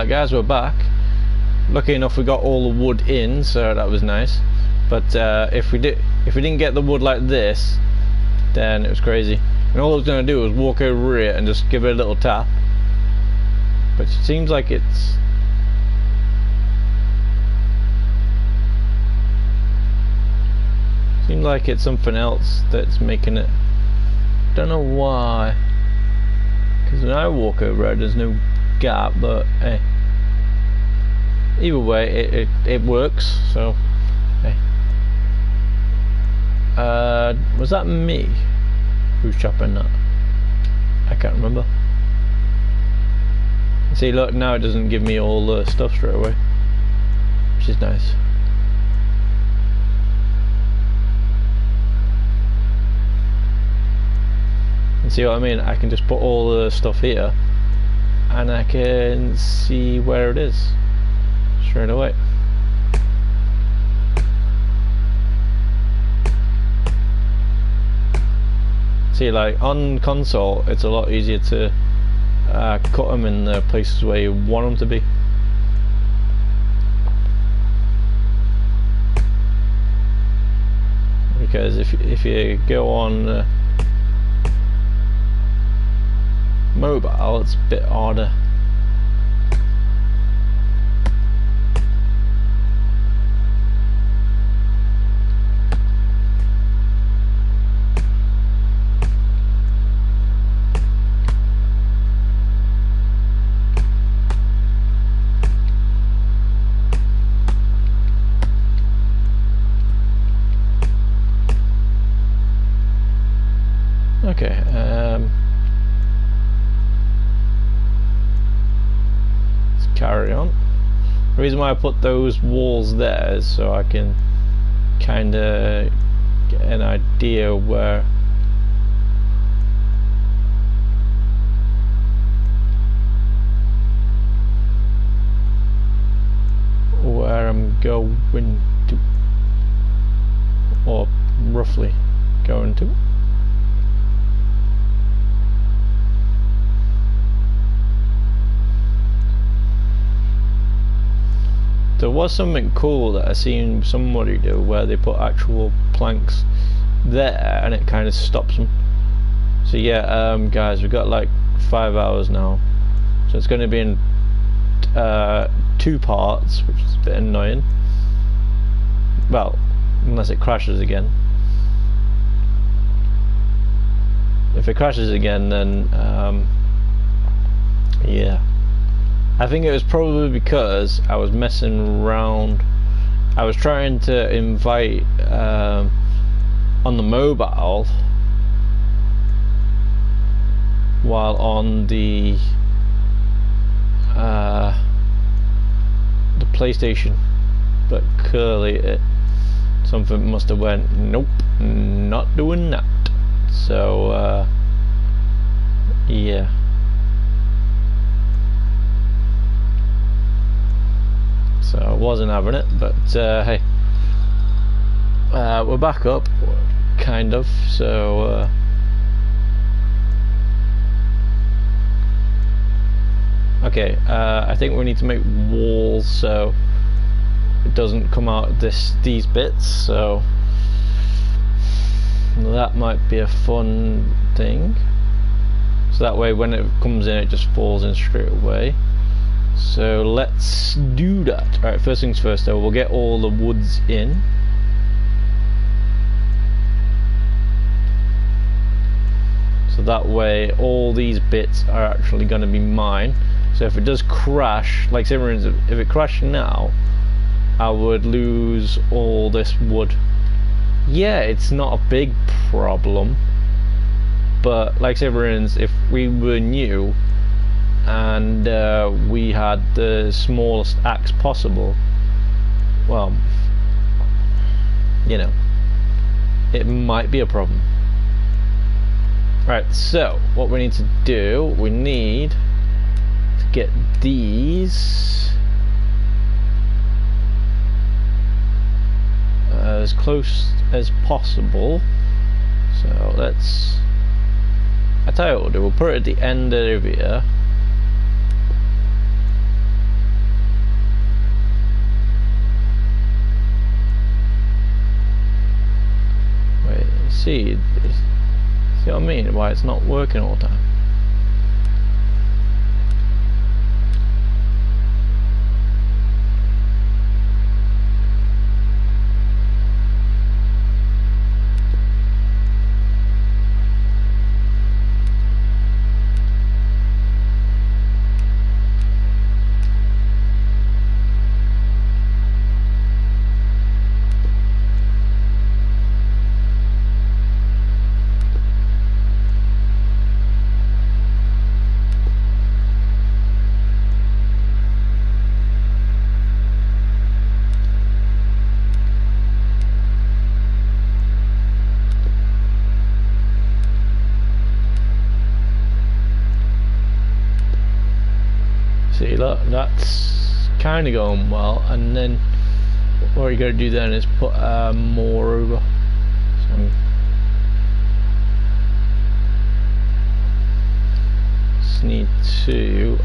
Right guys, we're back. Lucky enough we got all the wood in, so that was nice. But if we didn't get the wood like this, then it was crazy. And all I was gonna do was walk over it and just give it a little tap. But it seems like it's something else that's making it. Don't know why. Because when I walk over it, there's no gap, but hey. Either way, it works. So, hey. Was that me? Who's chopping that? I can't remember. See, look, now it doesn't give me all the stuff straight away, which is nice. And see what I mean? I can just put all the stuff here, and I can see where it is straight away. See, like on console, it's a lot easier to cut them in the places where you want them to be. Because if you go on mobile, it's a bit harder. Okay, let's carry on. The reason why I put those walls there is so I can kind of get an idea where I'm going to, or roughly going to. There was something cool that I seen somebody do where they put actual planks there and it kind of stops them. So yeah, guys, we've got like 5 hours now, so it's going to be in 2 parts, which is a bit annoying. Well, unless it crashes again. If it crashes again, then yeah. I think it was probably because I was messing around. I was trying to invite on the mobile while on the PlayStation, but clearly something must have went, nope, not doing that. So yeah. So I wasn't having it, but hey, we're back up, kind of. So okay, I think we need to make walls so it doesn't come out these bits. So that might be a fun thing. So that way, when it comes in, it just falls in straight away. So let's do that. Alright, first things first though, we'll get all the woods in. So that way all these bits are actually going to be mine. So if it does crash, like say for instance, if it crashed now, I would lose all this wood. Yeah, it's not a big problem, but like say for instance, if we were new and we had the smallest axe possible, well, you know, it might be a problem. Right, so what we need to do, we need to get these as close as possible. So let's, I tell you what we'll do, we'll put it at the end over here. see what I mean? Why it's not working all the time. See, look, that's kind of going well, and then what you got to do then is put more over. So just need to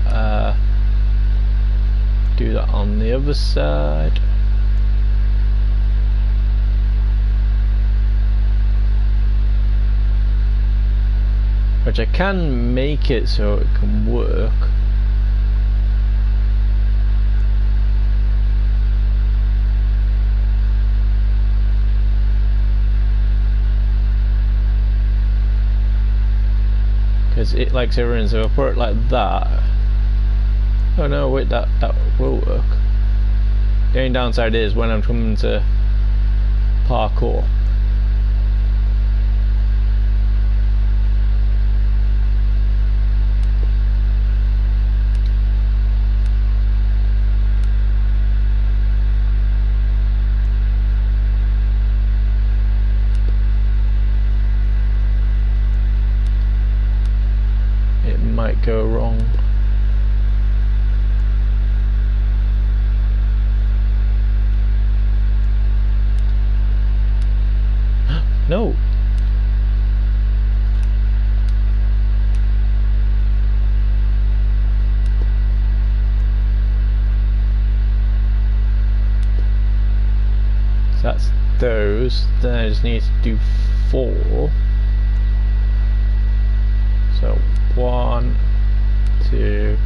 do that on the other side. Which I can make it so it can work. Because it likes everything, so if I put it like that. Oh no, wait, that will work. The only downside is when I'm coming to parkour. Might go wrong. No. So that's those. Then I just need to do 4. So 1, 2,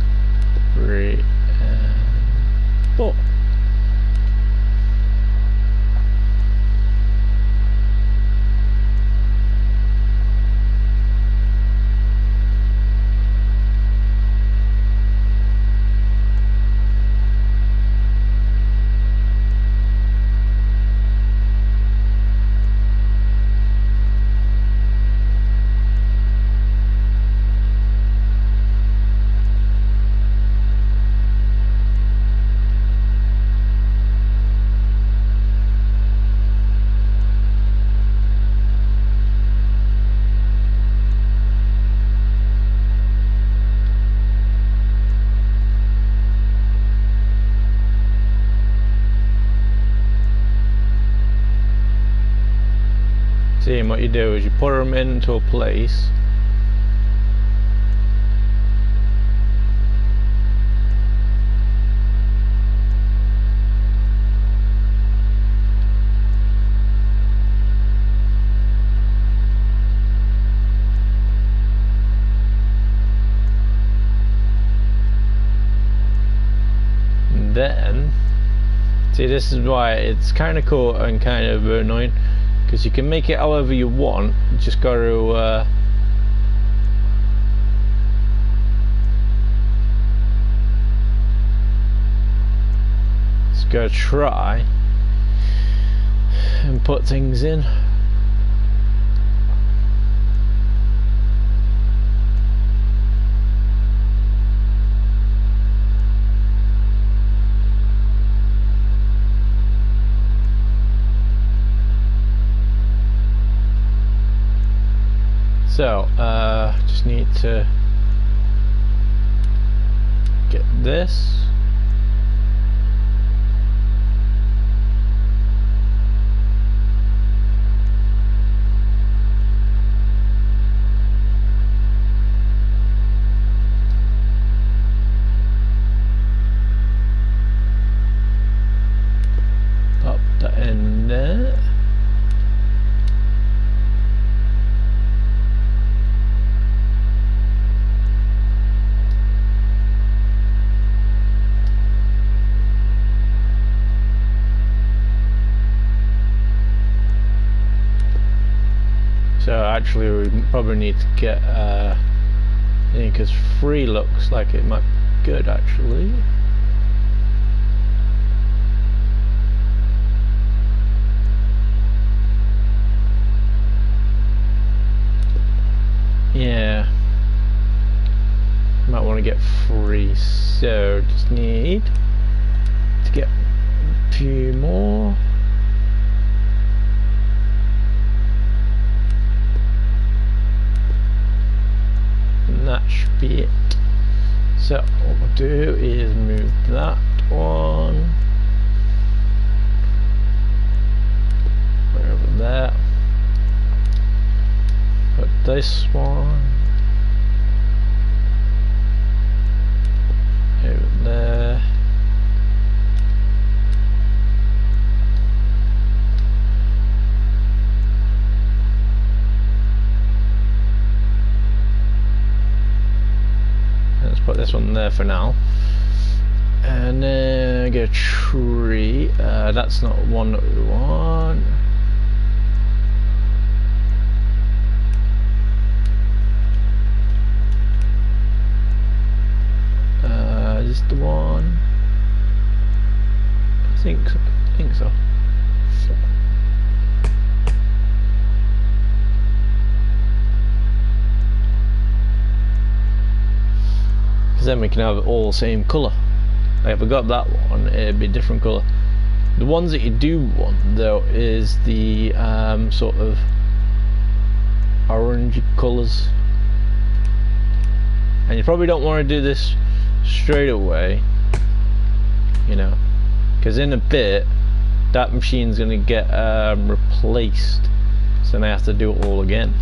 3, and 4. See, what you do is you put them into a place. And then, see, this is why it's kind of cool and kind of annoying. Because you can make it however you want, you just got to try and put things in. So, just need to get this. Pop that in there. actually we probably need to get because 3 looks like it might be good actually. Yeah, might want to get 3, so just need to get a few more. And that should be it. So what we'll do is move that one over there. Put this one over there. Let's put this one there for now. And then get a tree. That's not one that we want. Is this the one? I think so. Because then we can have it all the same colour. Like if we got that one, it'd be a different colour. The ones that you do want though is the sort of orangey colours. And you probably don't want to do this straight away, you know, because in a bit that machine's going to get replaced, so then I have to do it all again.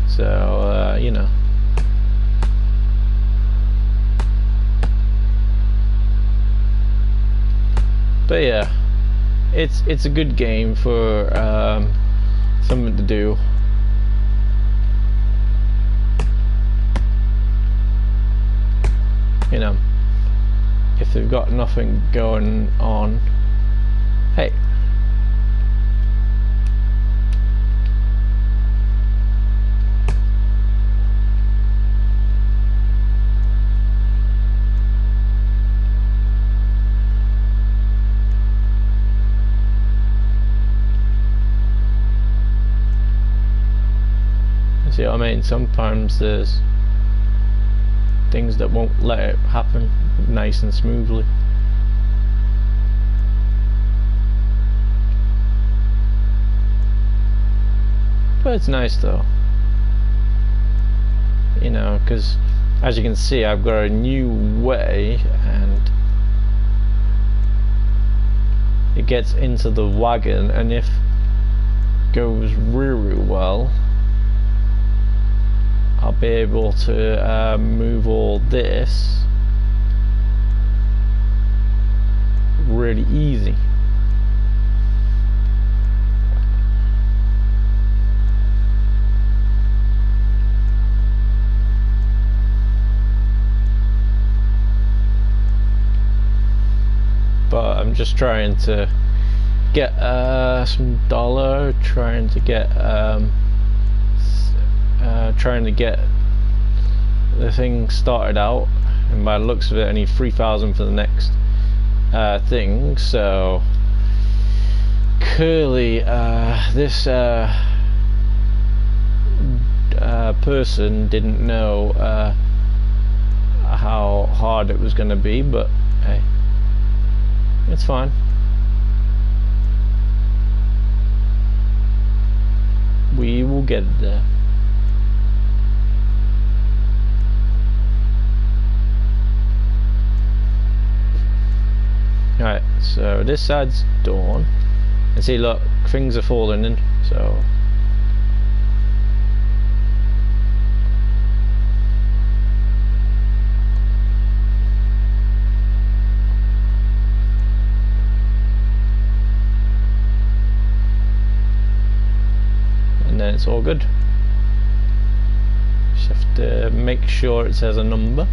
So you know, but yeah, it's a good game for something to do. You know, if they've got nothing going on. Hey. See what I mean? Sometimes there's things that won't let it happen nice and smoothly. But it's nice though, you know, because as you can see I've got a new way and it gets into the wagon, and if it goes really well I'll be able to move all this really easy. But I'm just trying to get some dollar, trying to get the thing started out, and by the looks of it I need 3,000 for the next thing, so clearly this person didn't know how hard it was going to be, but hey, it's fine. We will get there. Alright, so this side's done. And see, look, things are falling in, so. And then it's all good. Just have to make sure it says a number.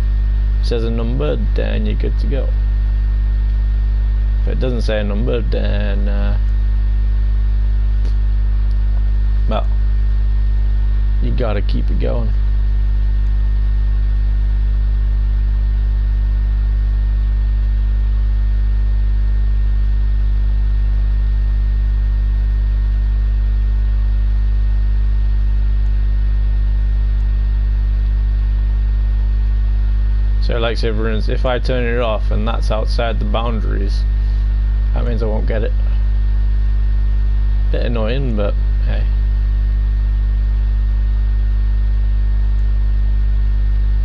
If it says a number, then you're good to go. it doesn't say a number, then well, you gotta keep it going. So like say for instance, if I turn it off and that's outside the boundaries, that means I won't get it. Bit annoying, but hey.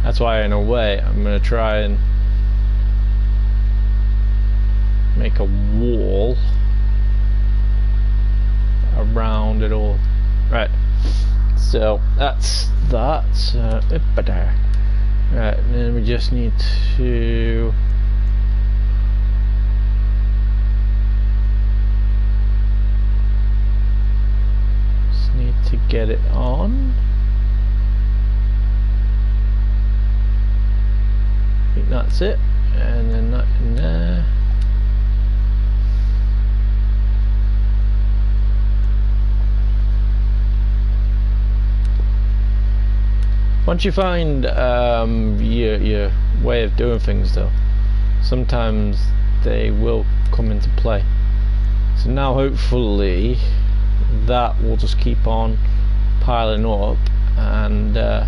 That's why in a way I'm going to try and make a wall around it all. Right, so that's that. Right, and then we just need to get it on. I think that's it, and then that in there. Once you find your way of doing things though, sometimes they will come into play. So now hopefully that will just keep on piling up, and the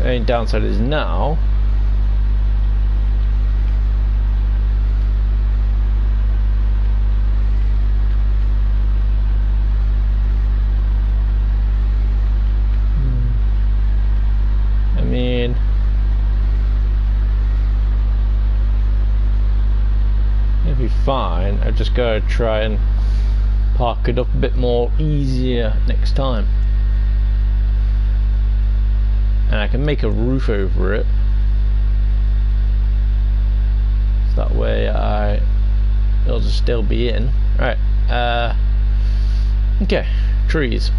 only downside is now it'll be fine. I've just got to try and park it up a bit more easier next time, and I can make a roof over it, so that way it'll just still be in. Right, okay, trees.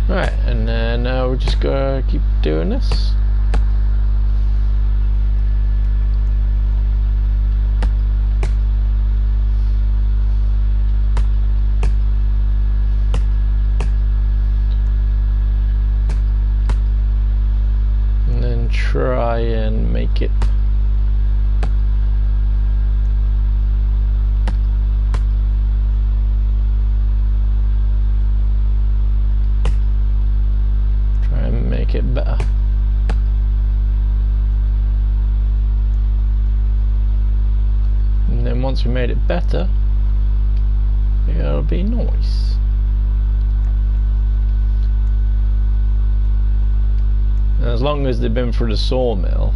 Right, and then now we're just gonna keep doing this. And then try and make it better. And then once we made it better, it'll be nice. And as long as they've been through the sawmill.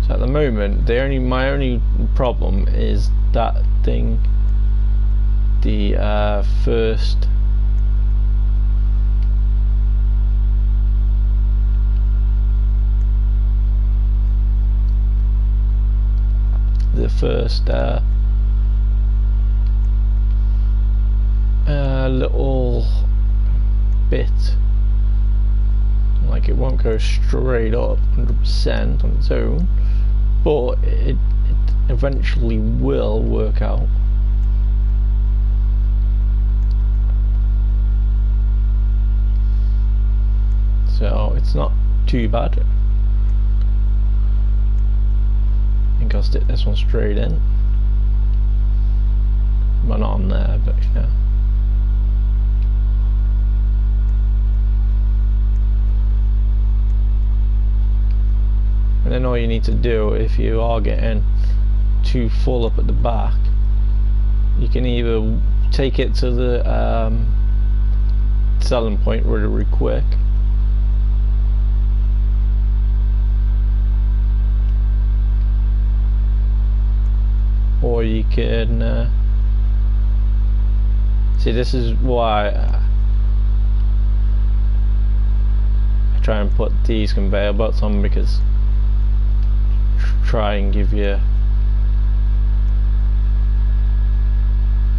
So at the moment, my only problem is that thing, the first little bit, like it won't go straight up 100% on its own, but it eventually will work out. So it's not too bad. I think I'll stick this one straight in. Well, not on there, but yeah. And then all you need to do, if you are getting too full up at the back, you can either take it to the selling point really quick, or you can see, this is why try and put these conveyor belts on, because try and give you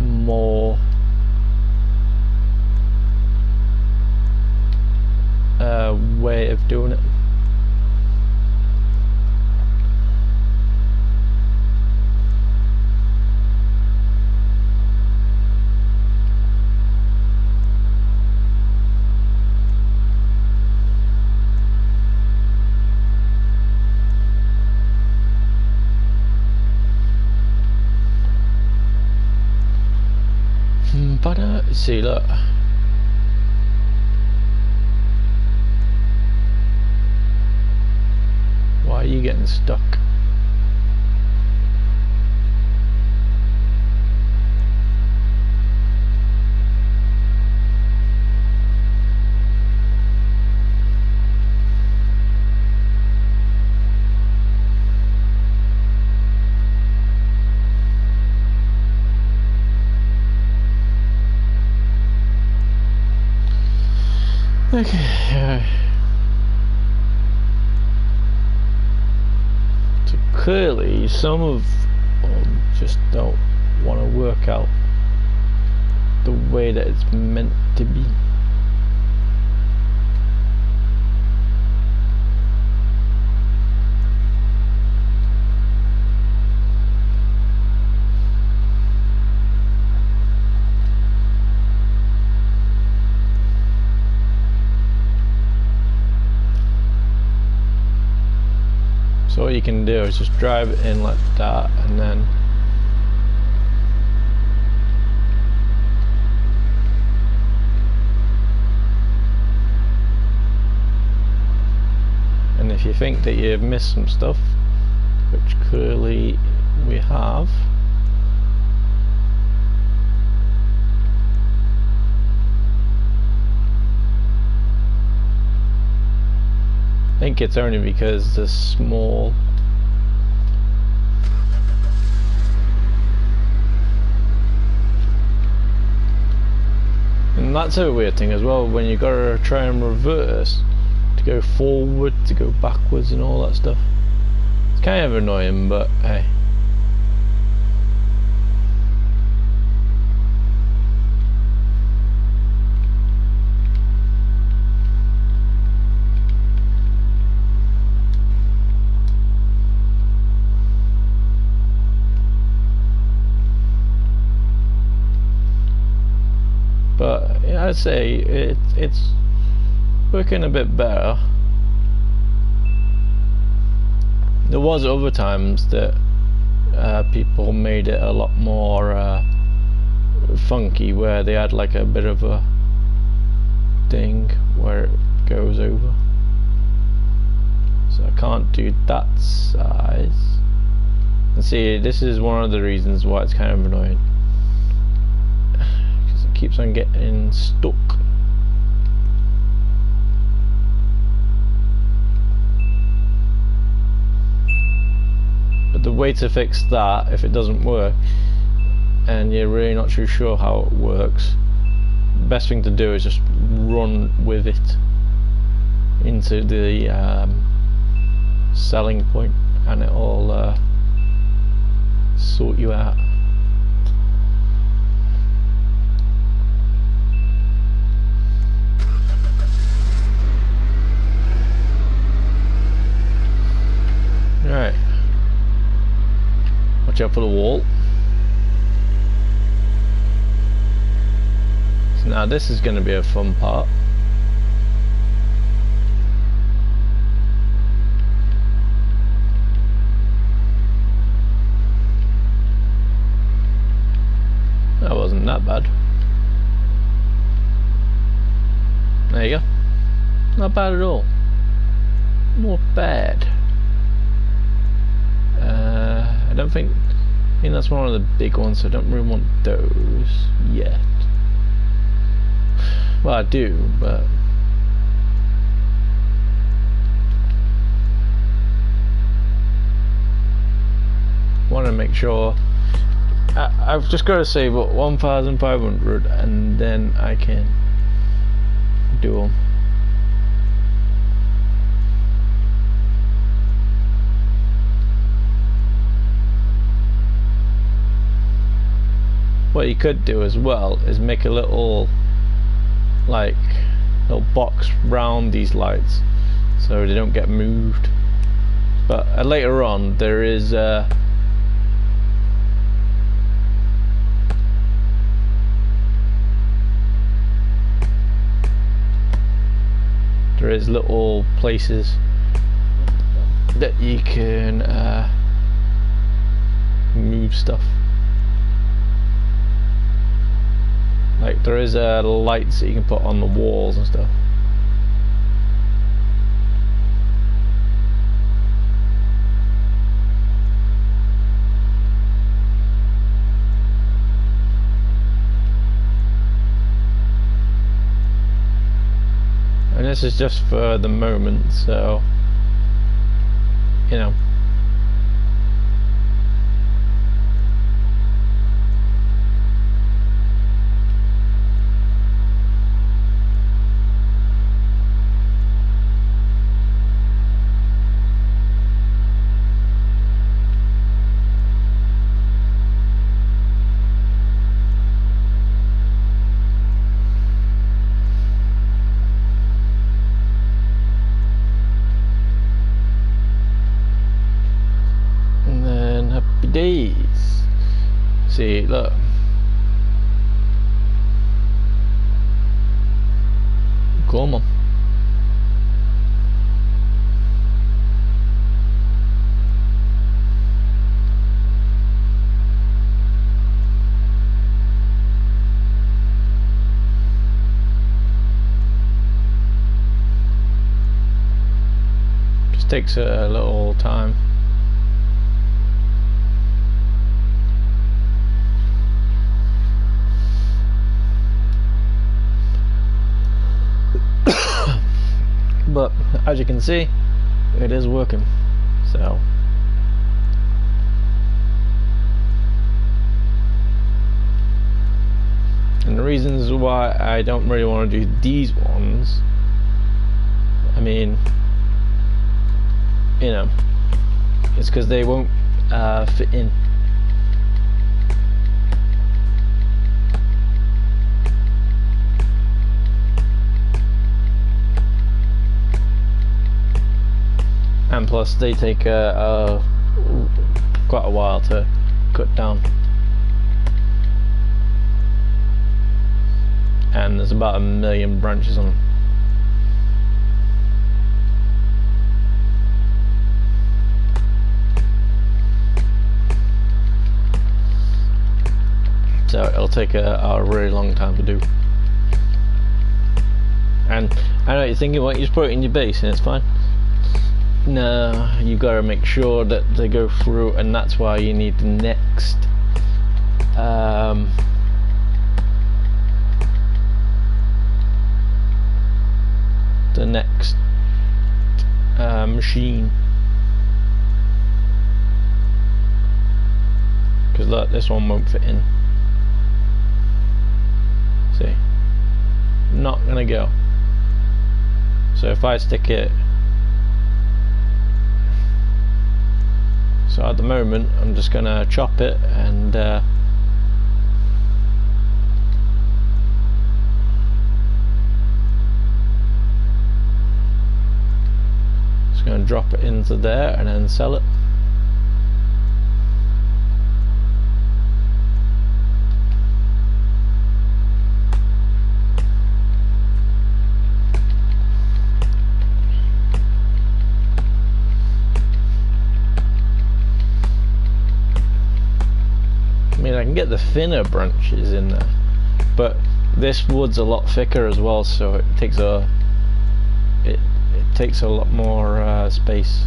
more way of doing it. But see, look. Why are you getting stuck? Okay. So clearly some of them just don't want to work out the way that it's meant to be. So what you can do is just drive it in like that, and then if you think that you've missed some stuff, which clearly we have, I think it's only because the small and that's a weird thing as well, when you gotta try and reverse to go forward, to go backwards and all that stuff. It's kind of annoying, but hey. But yeah, I'd say it's working a bit better. There was other times that people made it a lot more funky, where they had like a bit of a thing where it goes over. So I can't do that size. And see, this is one of the reasons why it's kind of annoying. Keeps on getting stuck. But the way to fix that, if it doesn't work and you're really not too sure how it works, the best thing to do is just run with it into the selling point, and it'll sort you out. Right, watch out for the wall. So now this is going to be a fun part. That wasn't that bad. There you go. Not bad at all. Not bad. I don't think, I think that's one of the big ones, so I don't really want those yet. Well, I do, but want to make sure. I've just got to save up 1,500 and then I can do them. what you could do as well is make a little box round these lights so they don't get moved. But later on there is little places that you can move stuff. Like there is lights that you can put on the walls and stuff. And this is just for the moment, so you know. Days. See, look. Come on. Just takes a little time. But as you can see, it is working. So and the reasons why I don't really want to do these ones, I mean, you know, it's because they won't fit in. And plus they take quite a while to cut down, and there's about 1 million branches on them. So it'll take a really long time to do. And I know what you're thinking, well, you just put it in your base and it's fine. No, you gotta make sure that they go through, and that's why you need the next machine. Because look, this one won't fit in. See, not gonna go. So if I stick it, so at the moment I'm just gonna chop it and just gonna drop it into there and then sell it. I mean, I can get the thinner branches in there, but this wood's a lot thicker as well, so it takes a lot more space.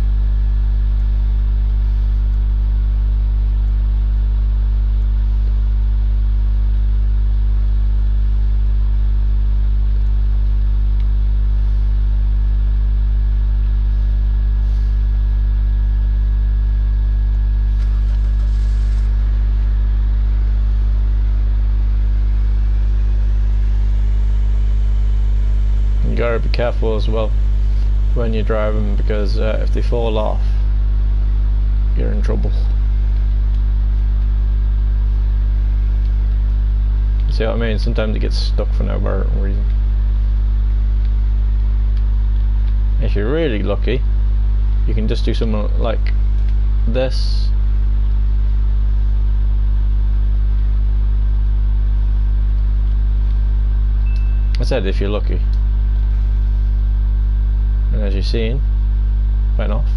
You gotta be careful as well when you're driving, because if they fall off, you're in trouble. See what I mean? Sometimes it gets stuck for no apparent reason. If you're really lucky, you can just do something like this. I said if you're lucky. And as you've seen, went off.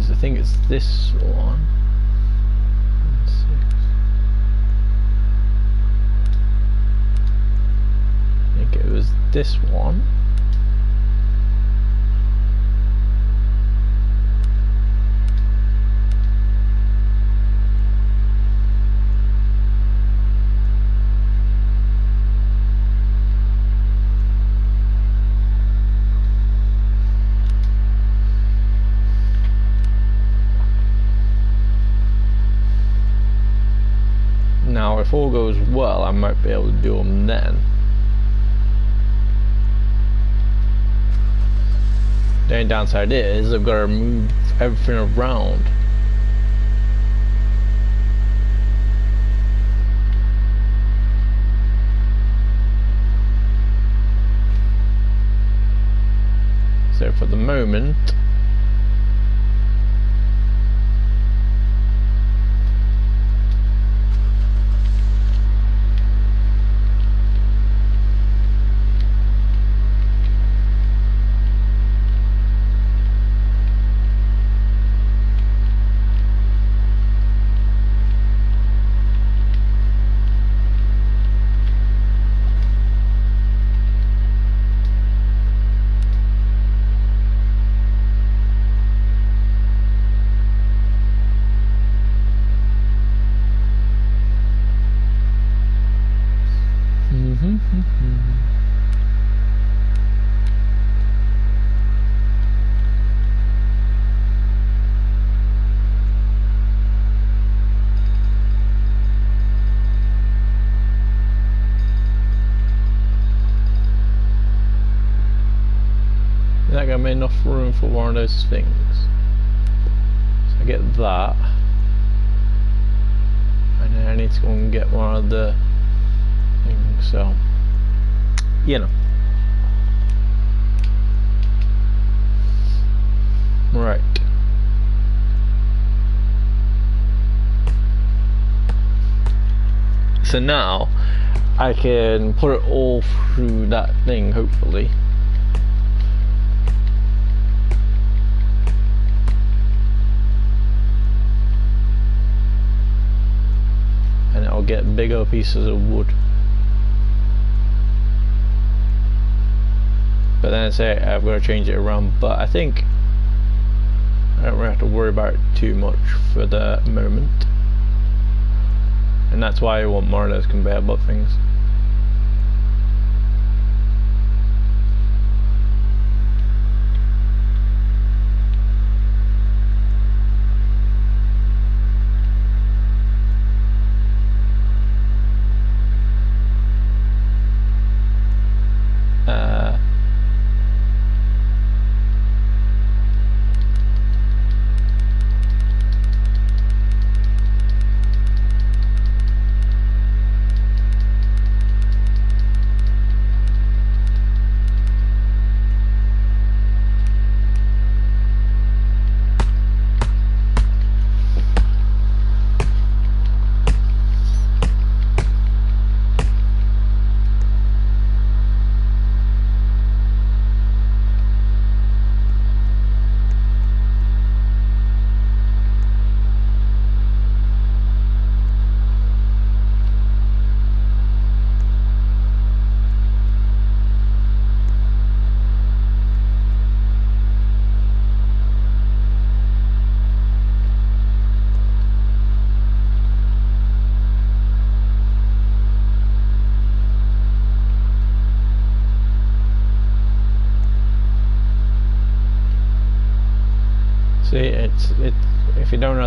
I think it's this one. I think it was this one. Now, if all goes well, I might be able to do them then. The only downside is I've got to move everything around. So for the moment, that gonna be enough room for one of those things. So I get that, and then I need to go and get one of the things. So, you know, right. So now I can put it all through that thing, hopefully. And I'll get bigger pieces of wood. But then I say I've got to change it around, but I think I don't really have to worry about it too much for the moment. And that's why I want more of those conveyor belt things.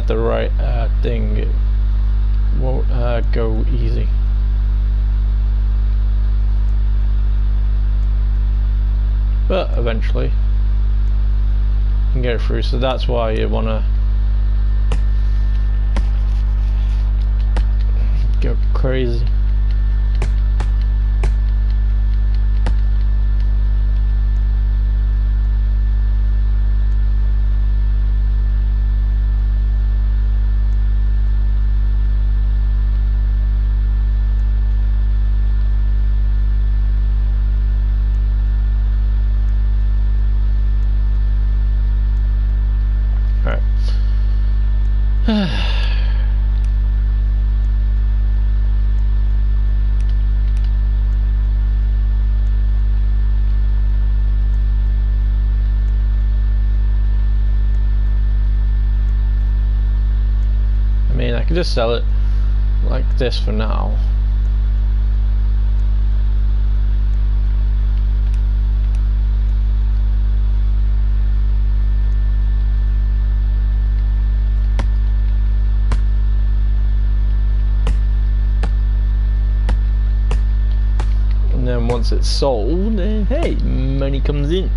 the right thing, it won't go easy. But eventually you can get it through, so that's why you want to go crazy. I could just sell it like this for now. And then once it's sold, then hey, money comes in.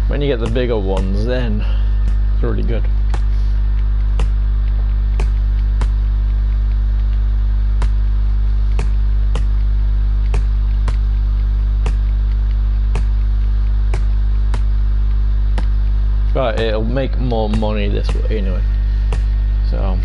When you get the bigger ones, then it's really good. But it'll make more money this way anyway. So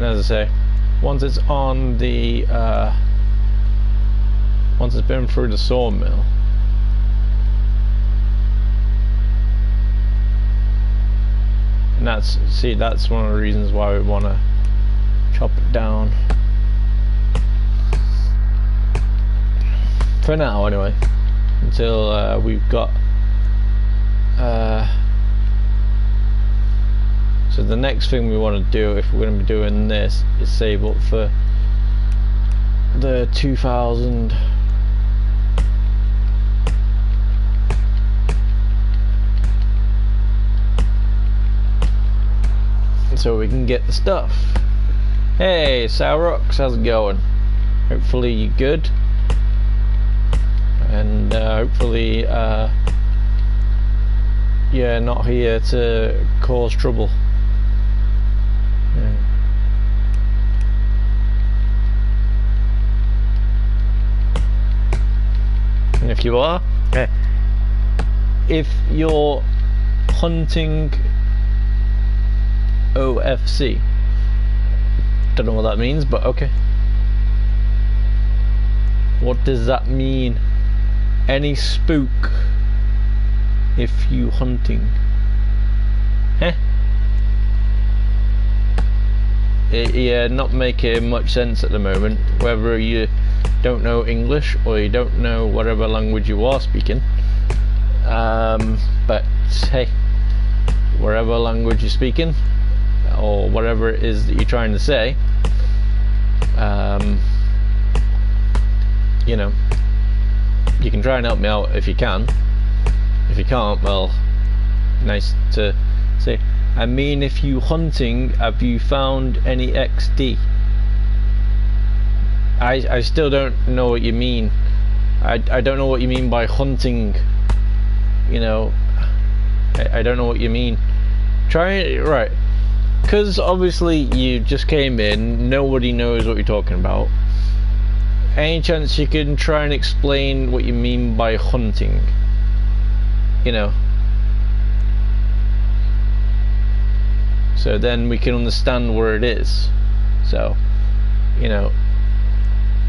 as I say, once it's on the once it's been through the sawmill, and that's one of the reasons why we want to chop it down for now anyway, until we've got so the next thing we want to do, if we're going to be doing this, is save up for the 2000 so we can get the stuff. Hey Saurox, how's it going? Hopefully you're good, and hopefully you're not here to cause trouble. And if you are, if you're hunting OFC, don't know what that means, but okay. What does that mean? Any spook if you hunting? Yeah, not making much sense at the moment, whether you don't know English or you don't know whatever language you are speaking, but hey, whatever language you're speaking or whatever it is that you're trying to say, you know, you can try and help me out if you can. If you can't, well, nice to say. I mean, if you hunting, have you found any XD? I still don't know what you mean. I don't know what you mean by hunting. You know, I don't know what you mean. Try right, because obviously you just came in. Nobody knows what you're talking about. Any chance you can try and explain what you mean by hunting? You know. so then we can understand where it is. So, you know,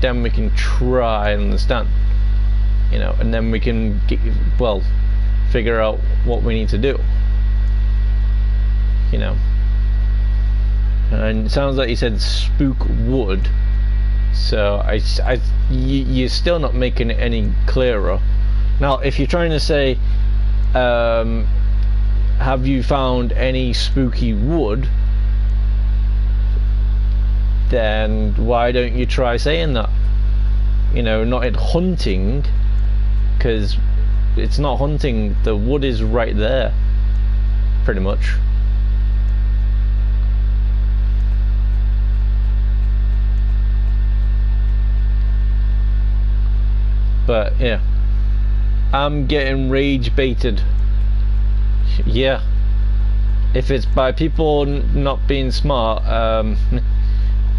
then we can try and understand, you know, and then we can figure out what we need to do, you know. And it sounds like you said spook wood, so you're still not making it any clearer. Now, if you're trying to say, have you found any spooky wood, then why don't you try saying that? You know, not in hunting, because it's not hunting, the wood is right there, pretty much. But yeah, I'm getting rage baited. Yeah, if it's by people not being smart,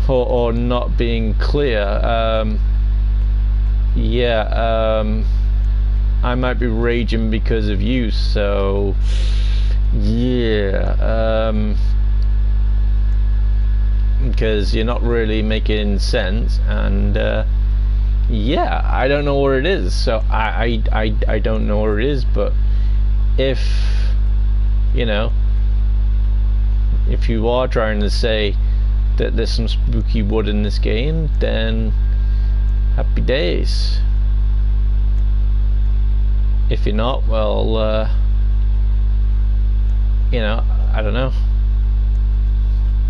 or not being clear, I might be raging because of you. So yeah, because you're not really making sense, and yeah, I don't know where it is. So I don't know where it is. But if you know, if you are trying to say that there's some spooky wood in this game, then happy days. If you're not, well, you know, I don't know,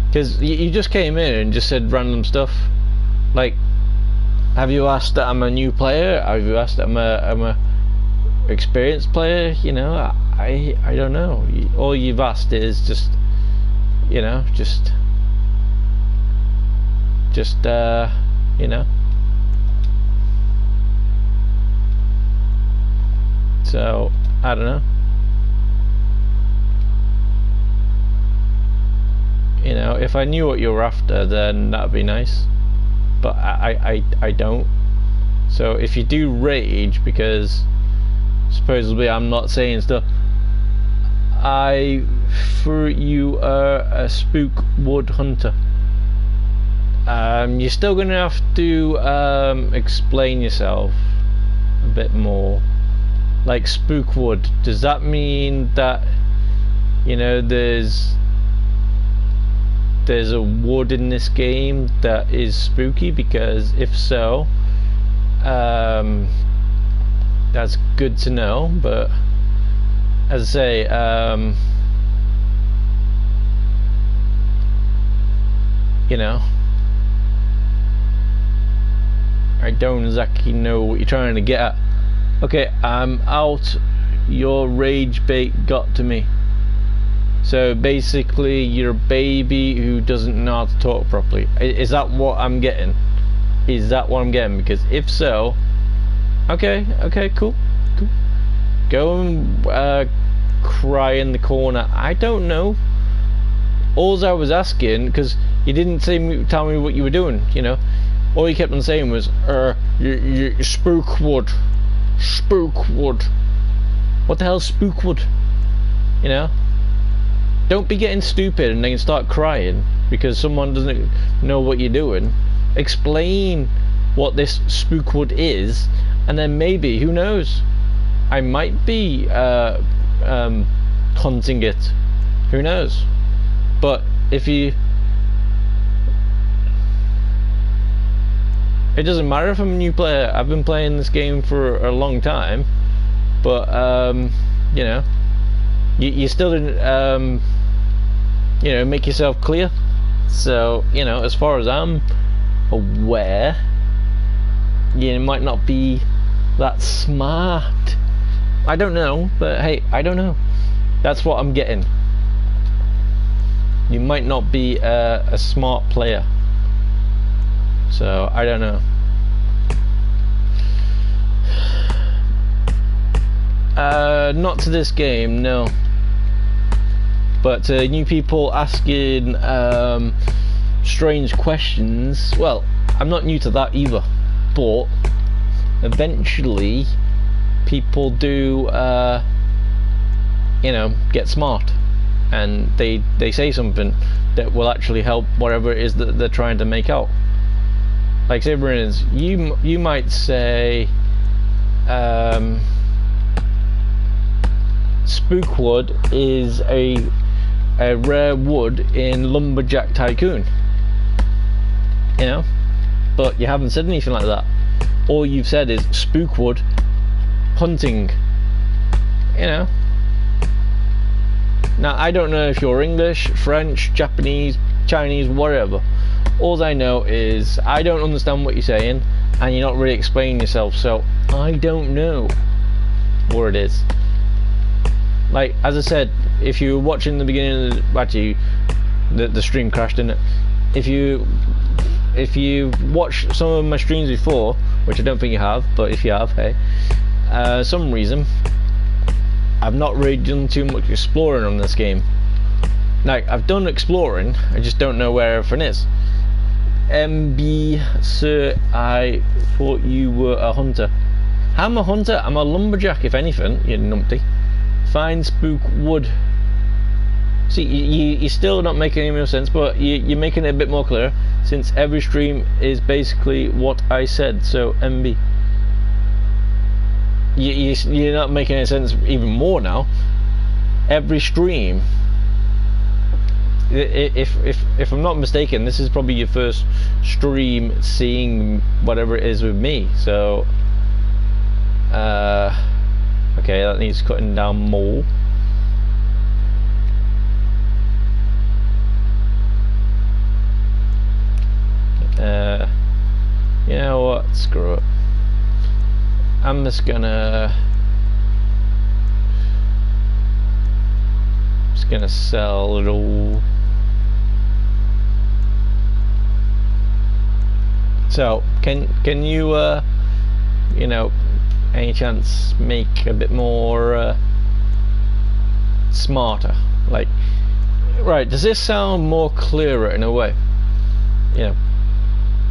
because you just came in and just said random stuff. Like, have you asked that I'm a new player? Have you asked that I'm a experienced player? You know, I don't know. All you've asked is just, you know, just you know. So I don't know. You know, if I knew what you were after, then that'd be nice. But I don't. So if you do rage because supposedly I'm not saying stuff, you are a spook wood hunter. You're still gonna have to explain yourself a bit more. Like spook wood, does that mean that, you know, there's a wood in this game that is spooky? Because if so, that's good to know. But as I say, you know, I don't exactly know what you're trying to get at. Okay, I'm out. Your rage bait got to me. So basically, you're a baby who doesn't know how to talk properly. Is that what I'm getting? Is that what I'm getting? Because if so, okay, cool. Go and cry in the corner. I don't know. All I was asking, because you didn't tell me what you were doing. You know, all you kept on saying was, you spook wood. Spook wood. What the hell's spook wood? You know? Don't be getting stupid and then start crying because someone doesn't know what you're doing. Explain what this spook wood is, and then maybe, who knows, I might be hunting it. Who knows? But if you, it doesn't matter if I'm a new player. I've been playing this game for a long time, but you know, you still didn't you know, make yourself clear. So, you know, as far as I'm aware, you might not be that smart. I don't know, but hey, I don't know. That's what I'm getting. You might not be a smart player. So, I don't know. Not to this game, no. But new people asking strange questions, well, I'm not new to that either. But eventually, people do, you know, get smart. and they say something that will actually help whatever it is that they're trying to make out. Like, say for instance, you might say spookwood is a rare wood in Lumberjack Tycoon, you know, but you haven't said anything like that. All you've said is spookwood hunting, you know. Now, I don't know if you're English, French, Japanese, Chinese, whatever. All I know is I don't understand what you're saying, and you're not really explaining yourself, so I don't know what it is. Like, as I said, if you were watching the beginning of the stream crashed, didn't it? If you watched some of my streams before, which I don't think you have, but if you have, hey, some reason I've not really done too much exploring on this game. Like, I've done exploring, I just don't know where everything is. MB, sir, I thought you were a hunter. I'm a hunter, I'm a lumberjack if anything, you numpty. Find spook wood. See, you're still not making any more sense, but you're making it a bit more clear, since every stream is basically what I said. So MB, you're not making any sense even more now. Every stream, if I'm not mistaken, this is probably your first stream seeing whatever it is with me. So okay, that needs cutting down more. You know what? Screw it. I'm just gonna sell it all. So can you you know, any chance make a bit more smarter? Like, right, does this sound more clearer in a way? You know,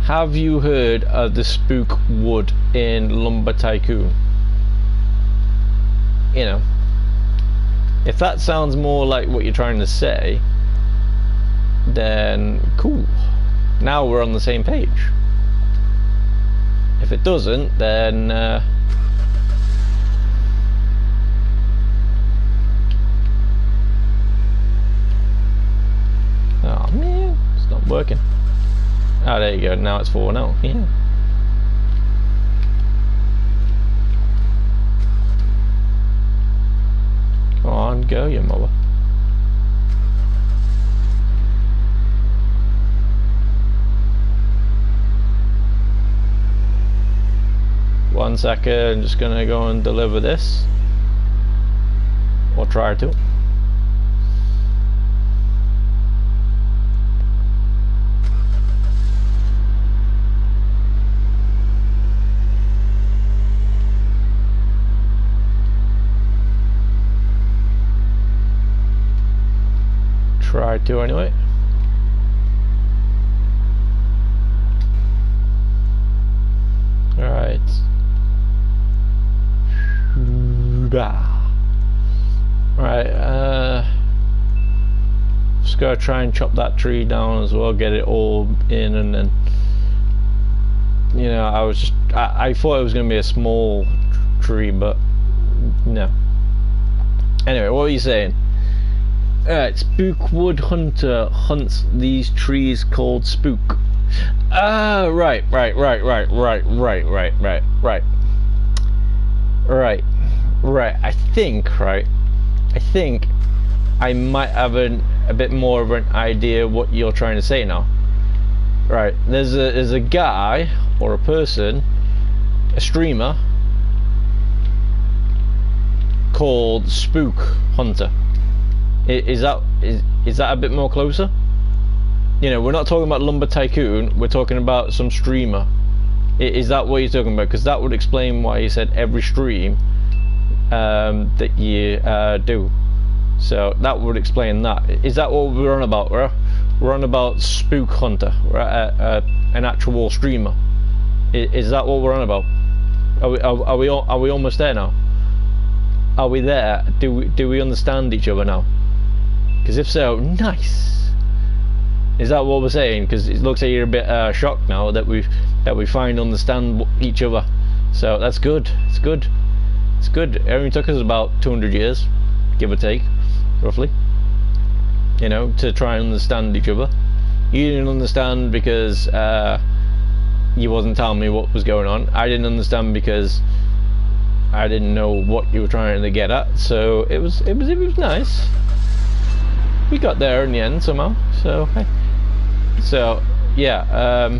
have you heard of the spook wood in Lumber Tycoon? You know, if that sounds more like what you're trying to say, then cool, now we're on the same page. If it doesn't, then oh man, it's not working. Oh, there you go, now it's 4 now. Yeah. Come on, go, you mother. One second, just gonna go and deliver this. Or try to. Try to anyway. Alright. Right, just gotta try and chop that tree down as well, get it all in, and then, you know, I thought it was gonna be a small tree, but no. Anyway, what were you saying? Alright, Spookwood Hunter hunts these trees called Spook. Ah, right. I think I might have a bit more of an idea what you're trying to say now. Right, there's a guy or a person, a streamer called Spook Hunter. Is that a bit more closer? You know, we're not talking about Lumber Tycoon, we're talking about some streamer. Is that what you're talking about? Because that would explain why you said every stream that you do. So that would explain that. Is that what we're on about? We're on about Spook Hunter, an actual streamer. Is that what we're on about? Are we almost there now? Are we there? Do we understand each other now? Because if so, nice. Is that what we're saying? Because it looks like you're a bit shocked now that we finally understand each other. So that's good. It's good. It's good. It only took us about 200 years, give or take, roughly. You know, to try and understand each other. You didn't understand because you wasn't telling me what was going on. I didn't understand because I didn't know what you were trying to get at. So it was nice. We got there in the end somehow. So hey. So yeah.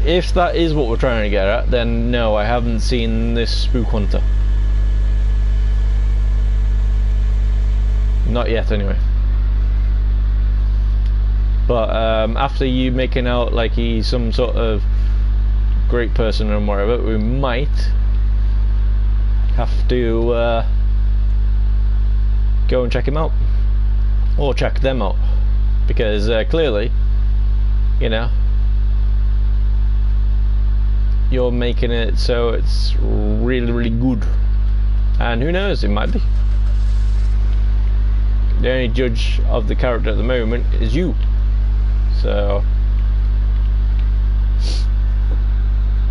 If that is what we're trying to get at, then no, I haven't seen this Spook Hunter. Not yet, anyway. But after you making out like he's some sort of great person or whatever, we might have to go and check him out, or check them out, because clearly, you know, you're making it so it's really, really good, and who knows, it might be. The only judge of the character at the moment is you. So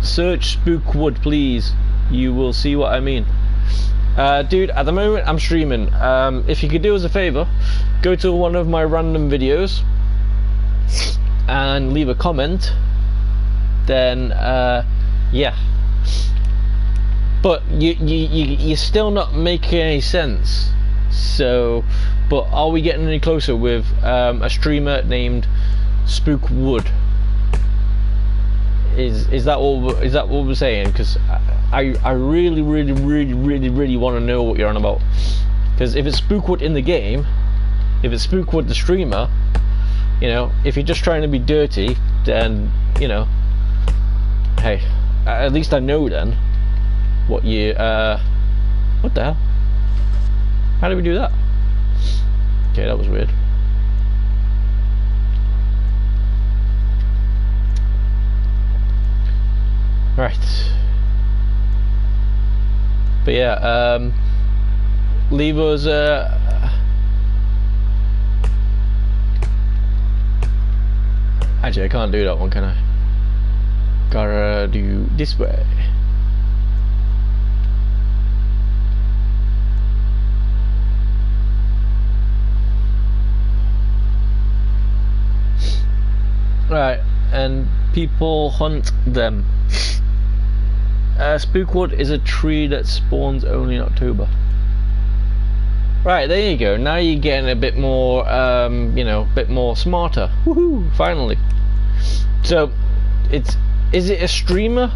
search Spookwood, please. You will see what I mean. Dude, at the moment I'm streaming. If you could do us a favor, go to one of my random videos and leave a comment, then yeah. But you're still not making any sense. So, but are we getting any closer with a streamer named Spookwood? Is that what we're saying? Because I really want to know what you're on about. Because if it's Spookwood in the game, if it's Spookwood the streamer, you know, if you're just trying to be dirty, then, you know, hey, at least I know then what you what the hell? How did we do that? Okay, that was weird. Right. But yeah, leave us actually, I can't do that one, can I? Gotta do this way. Right, and people hunt them. Spookwood is a tree that spawns only in October. Right, there you go. Now you're getting a bit more, you know, a bit more smarter. Woohoo! Finally. So, is it a streamer?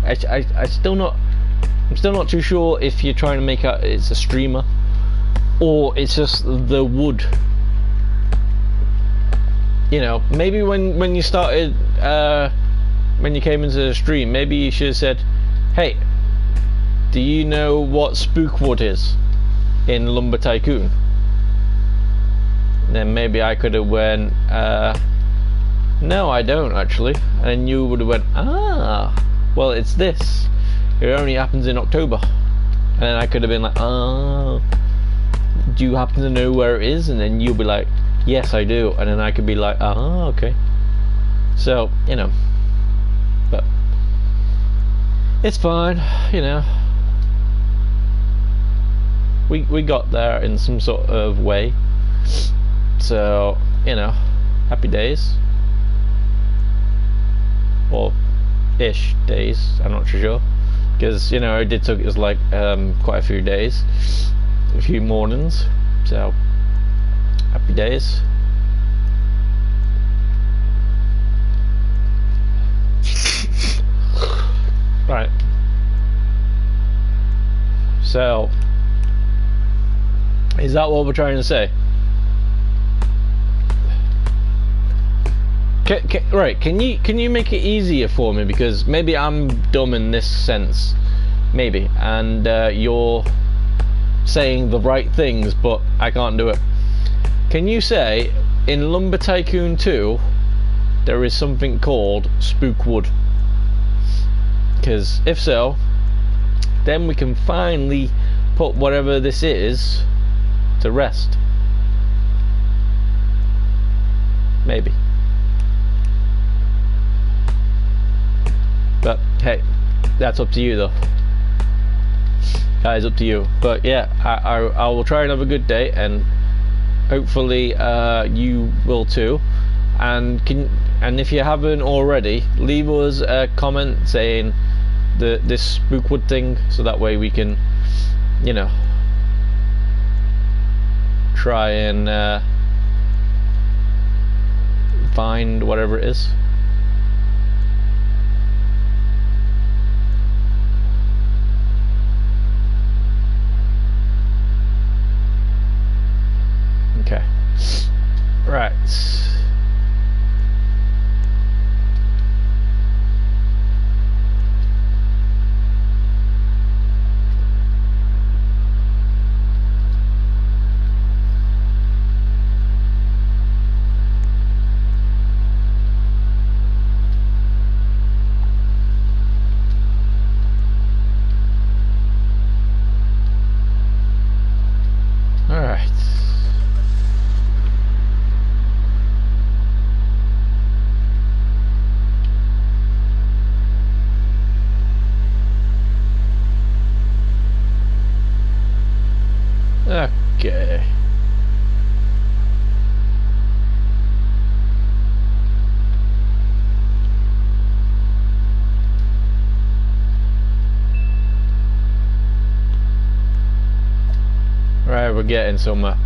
I'm still not too sure if you're trying to make out it's a streamer or it's just the wood. You know, maybe when you started, when you came into the stream, maybe you should have said, hey, do you know what Spookwood is in Lumber Tycoon? Then maybe I could have went, no, I don't actually. And you would have went, ah, well, it's this. It only happens in October. And then I could have been like, oh, do you happen to know where it is? And then you'll be like, yes, I do. And then I could be like, ah, okay. So, you know, but it's fine, you know. We got there in some sort of way. So, you know, happy days. Or ish days, I'm not sure. Because, you know, it did took us like quite a few days, a few mornings. So happy days. Right. So, is that what we're trying to say? Right, can you make it easier for me, because maybe I'm dumb in this sense, maybe, and you're saying the right things but I can't do it. Can you say in Lumber Tycoon 2 there is something called Spookwood? Because if so, then we can finally put whatever this is to rest. Maybe. But hey, that's up to you though. That is up to you. But yeah, I will try and have a good day, and hopefully you will too. And if you haven't already, leave us a comment saying this Spookwood thing, so that way we can, you know, try and find whatever it is. Okay. Right. Okay. Right, we're getting somewhere.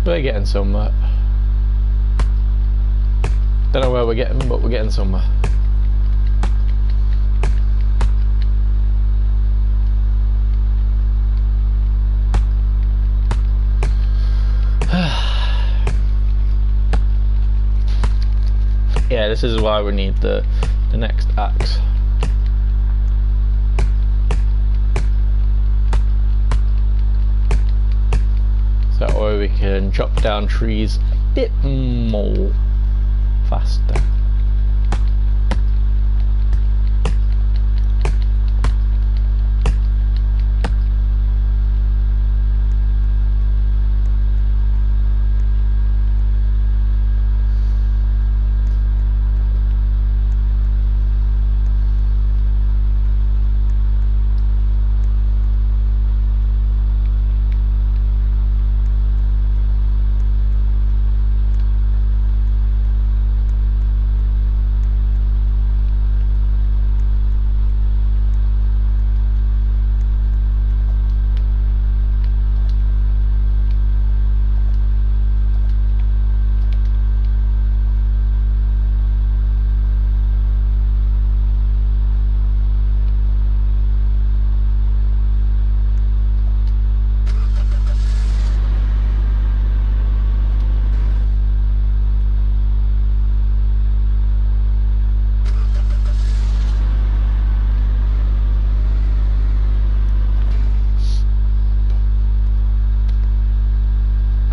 We're getting somewhere. Don't know where we're getting, but we're getting somewhere. Yeah, this is why we need the next axe. That way we can chop down trees a bit more faster.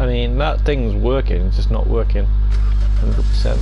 I mean, that thing's working, it's just not working 100%.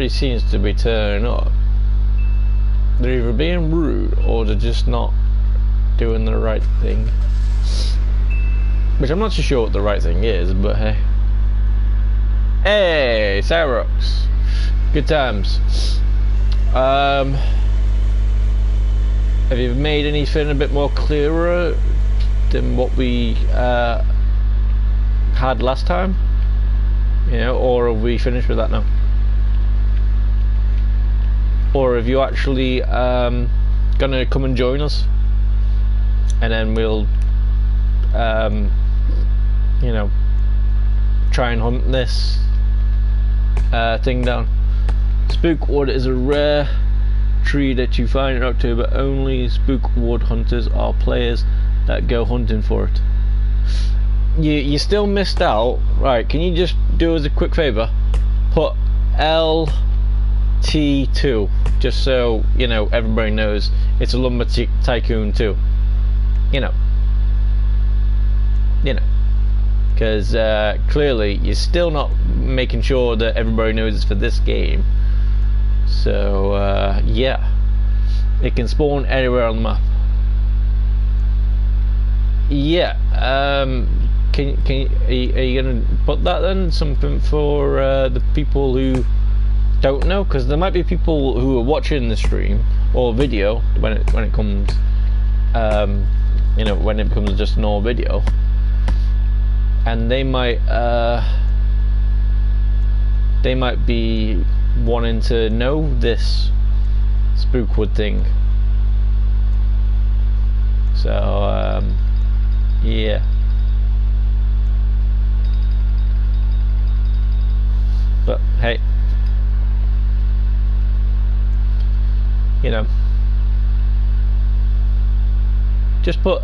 nobody seems to be turning up. They're either being rude or they're just not doing the right thing. Which I'm not too sure what the right thing is, but hey. Hey, Cyrox. Good times. Have you made anything a bit more clearer than what we had last time? You know, or have we finished with that now? Or have you actually gonna come and join us? And then we'll you know, try and hunt this thing down. Spookwood is a rare tree that you find in October. Only spookwood hunters are players that go hunting for it. You still missed out. Right, can you just do us a quick favor? Put LT2, just so you know, everybody knows it's a lumber tycoon 2. You know, because clearly you're still not making sure that everybody knows it's for this game. So yeah, it can spawn anywhere on the map. Yeah, are you gonna put that then, something for the people who don't know, because there might be people who are watching the stream or video when it comes you know, when it becomes just an all video, and they might be wanting to know this spookwood thing. So yeah. But hey, you know, just put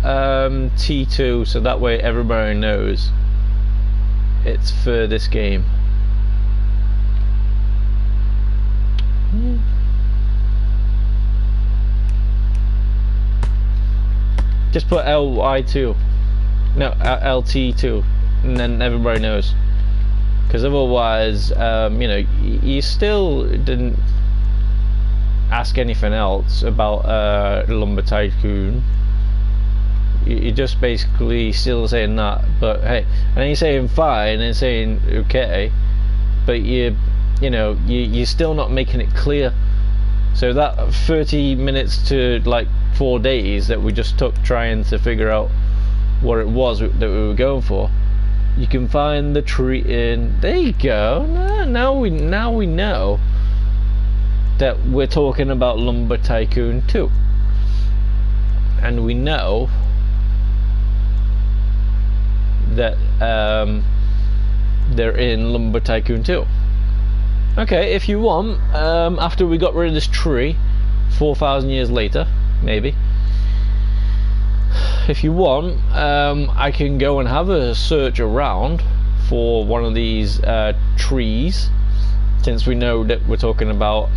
T2 so that way everybody knows it's for this game. Just put LI2, no, LT2, and then everybody knows. Because otherwise, you know, you still didn't ask anything else about Lumber Tycoon. You're just basically still saying that, but hey, and then you're saying fine and saying okay, but you're still not making it clear. So that 30 minutes to like 4 days that we just took trying to figure out what it was that we were going for, you can find the tree in. There you go. Now we know that we're talking about Lumber Tycoon 2, and we know that they're in Lumber Tycoon 2. Okay, if you want, after we got rid of this tree 4,000 years later, maybe, if you want, I can go and have a search around for one of these trees, since we know that we're talking about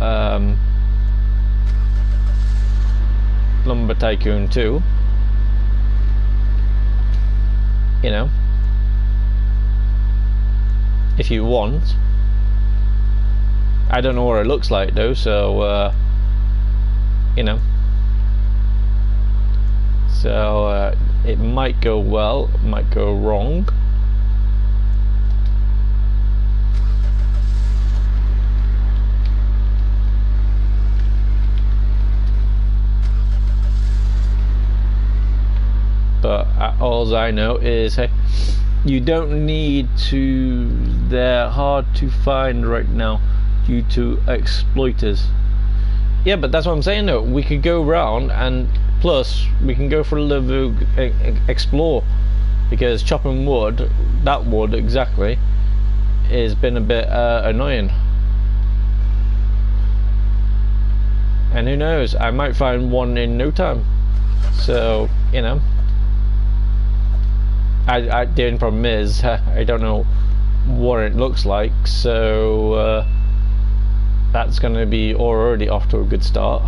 Lumber Tycoon 2. You know, if you want. I don't know what it looks like though, so you know, so it might go well, it might go wrong. But all I know is, hey, you don't need to, they're hard to find right now due to exploiters. Yeah, but that's what I'm saying though, we could go around, and plus we can go for a little explore, because chopping wood, that wood exactly, has been a bit annoying. And who knows, I might find one in no time. So, you know, the only problem is I don't know what it looks like, so that's going to be already off to a good start.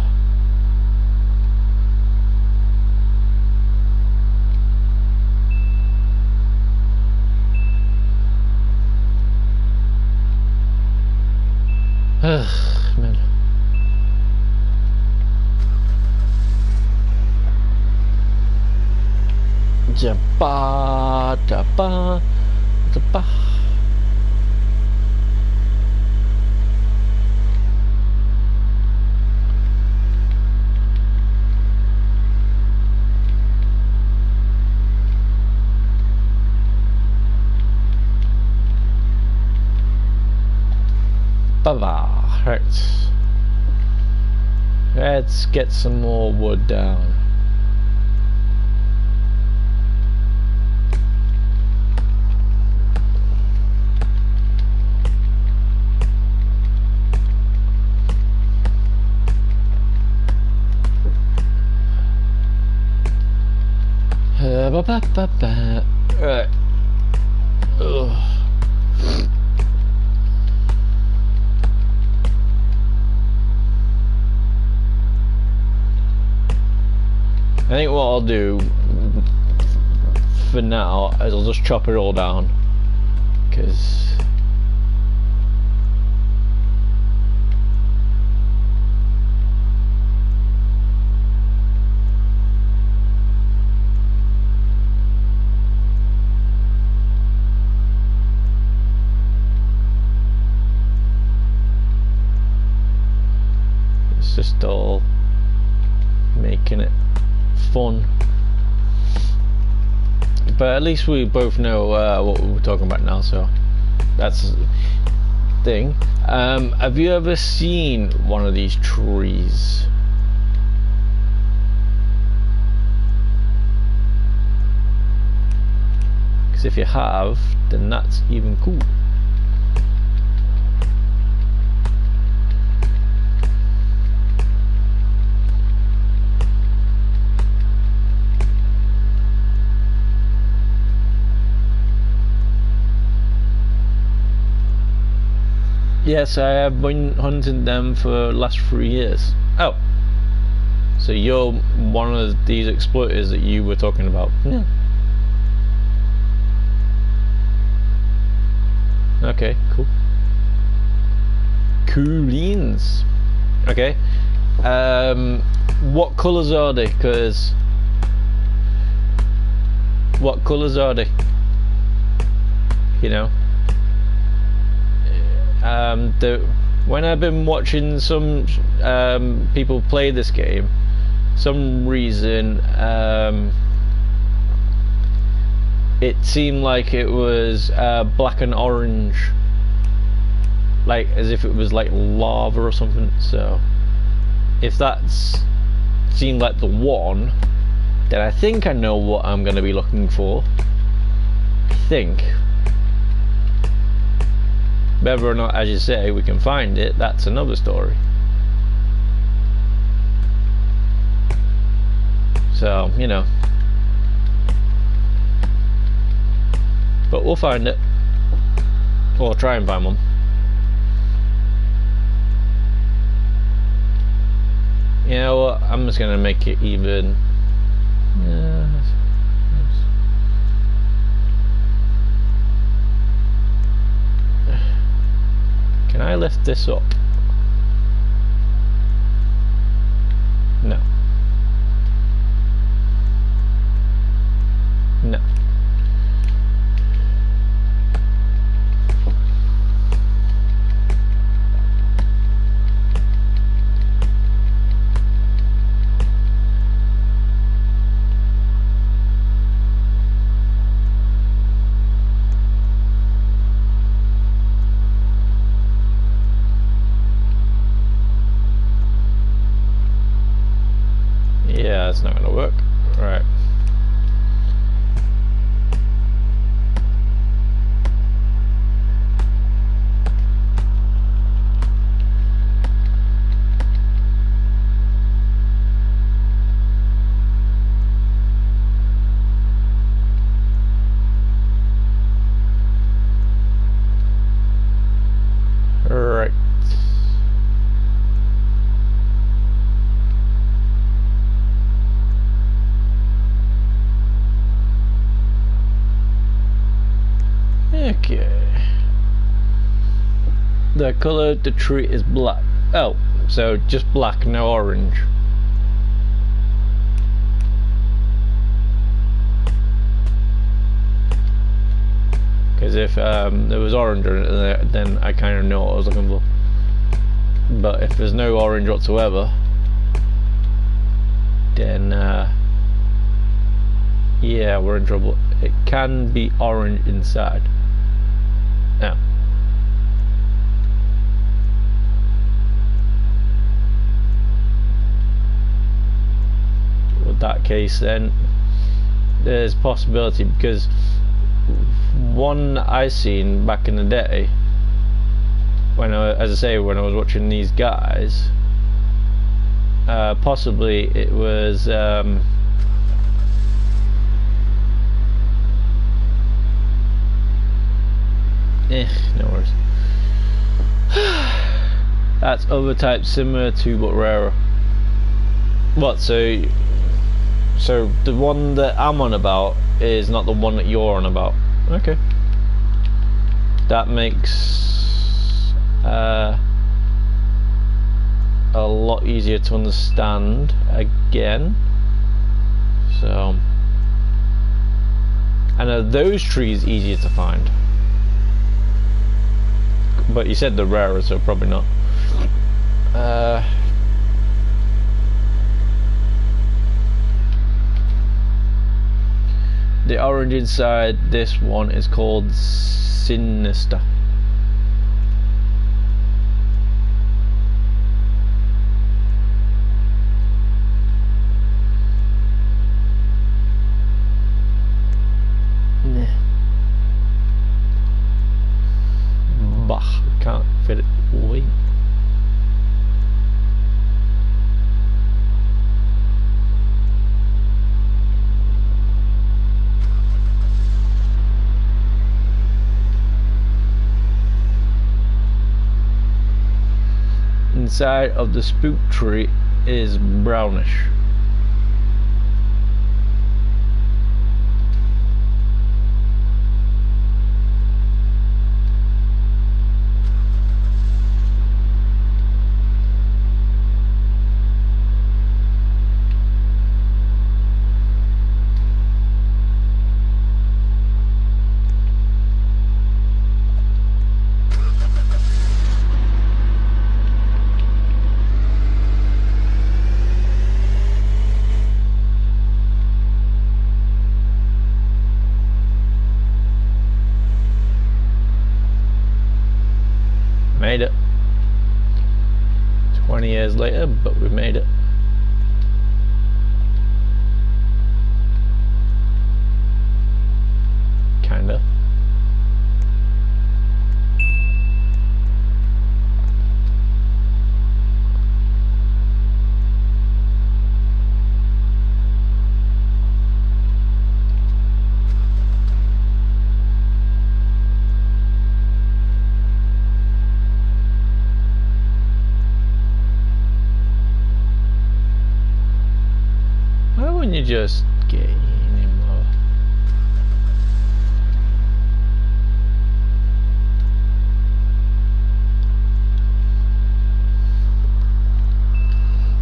ba da ba da ba. Ba-ba. Right. Let's get some more wood down. Right. Ugh. I think what I'll do for now is I'll just chop it all down, because it's just all making it fun. But at least we both know what we're talking about now, so that's the thing. Have you ever seen one of these trees? Because if you have, then that's even cool. Yes, I have been hunting them for the last 3 years. Oh, so you're one of these exploiters that you were talking about? Yeah. Okay, cool. Coolines. Okay. What colours are they? Cause what colours are they? You know. When I've been watching some people play this game, some reason it seemed like it was black and orange, like as if it was like lava or something. So if that's seemed like the one, then I think I know what I'm going to be looking for. I think. Whether or not, as you say, we can find it, that's another story. So, you know. But we'll find it. Or try and find one. You know what? I'm just going to make it even. Can I lift this up? No. No. Yeah, that's not gonna work. Right. Right. Okay. The color of the tree is black. Oh, so just black, no orange. there was orange in it, then I kind of know what I was looking for. But if there's no orange whatsoever, then yeah, we're in trouble. It can be orange inside. Now, with that case, then there's possibility, because one I seen back in the day, when as I say, when I was watching these guys, possibly it was no worries. That's other types similar to but rarer. What? So the one that I'm on about is not the one that you're on about. Okay. That makes a lot easier to understand again. So, and are those trees easier to find? But you said the rarer, so probably not. The orange inside this one is called Sinister. Bah, can't fit it away. Inside of the spook tree is brownish. Made it. 20 years later, but we made it. Kinda. Why wouldn't you just get anymore?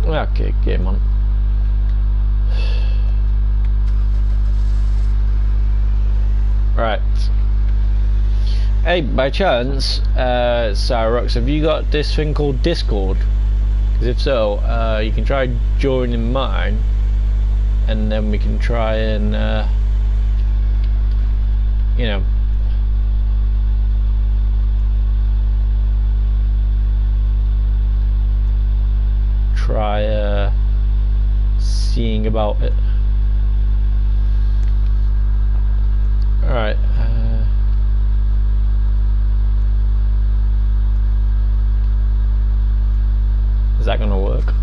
Okay, game on. Right. Hey, by chance, Cyrox, have you got this thing called Discord? Because if so, you can try joining mine, and then we can try and, you know, try seeing about it. Alright. Is that gonna work?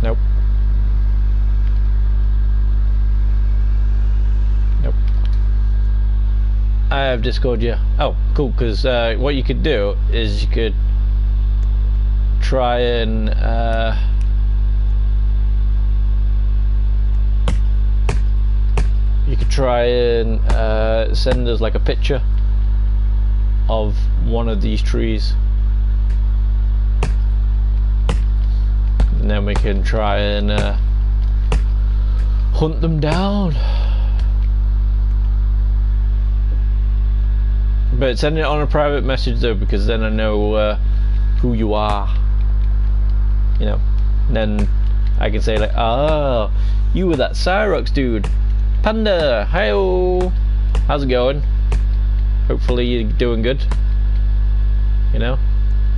Nope. Nope. I have Discord, yeah. Oh, cool, because what you could do is you could try and send us like a picture of one of these trees. and then we can try and hunt them down. But send it on a private message though, because then I know who you are. You know, and then I can say like, oh, you were that Cyrox dude. Panda, hi-oh. How's it going? Hopefully you're doing good. You know,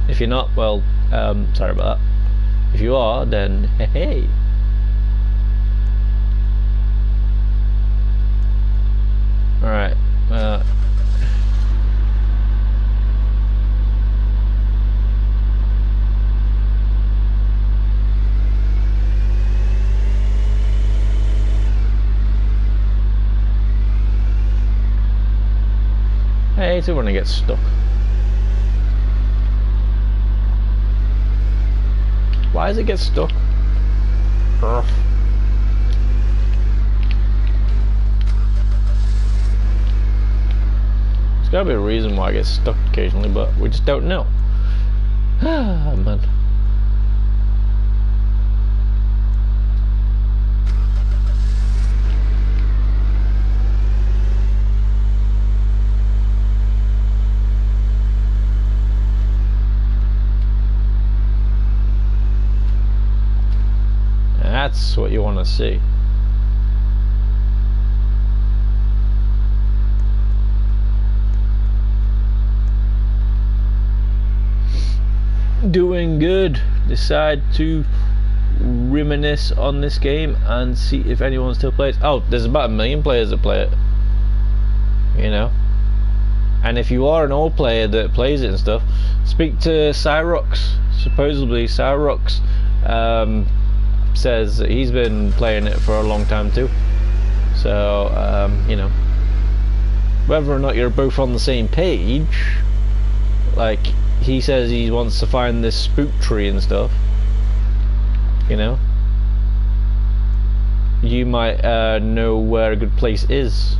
if you're not, well, sorry about that. If you are, then hey. All right. I hate it when I get stuck. Why does it get stuck? Ugh. There's gotta be a reason why I get stuck occasionally, but we just don't know. Ah, man. That's what you want to see. Doing good. Decide to reminisce on this game and see if anyone still plays. Oh, there's about 1 million players that play it. You know. And if you are an old player that plays it and stuff, speak to Cyrox. Supposedly Cyrox says that he's been playing it for a long time too. So you know, whether or not you're both on the same page, like he says he wants to find this spook tree and stuff, you know, you might know where a good place is,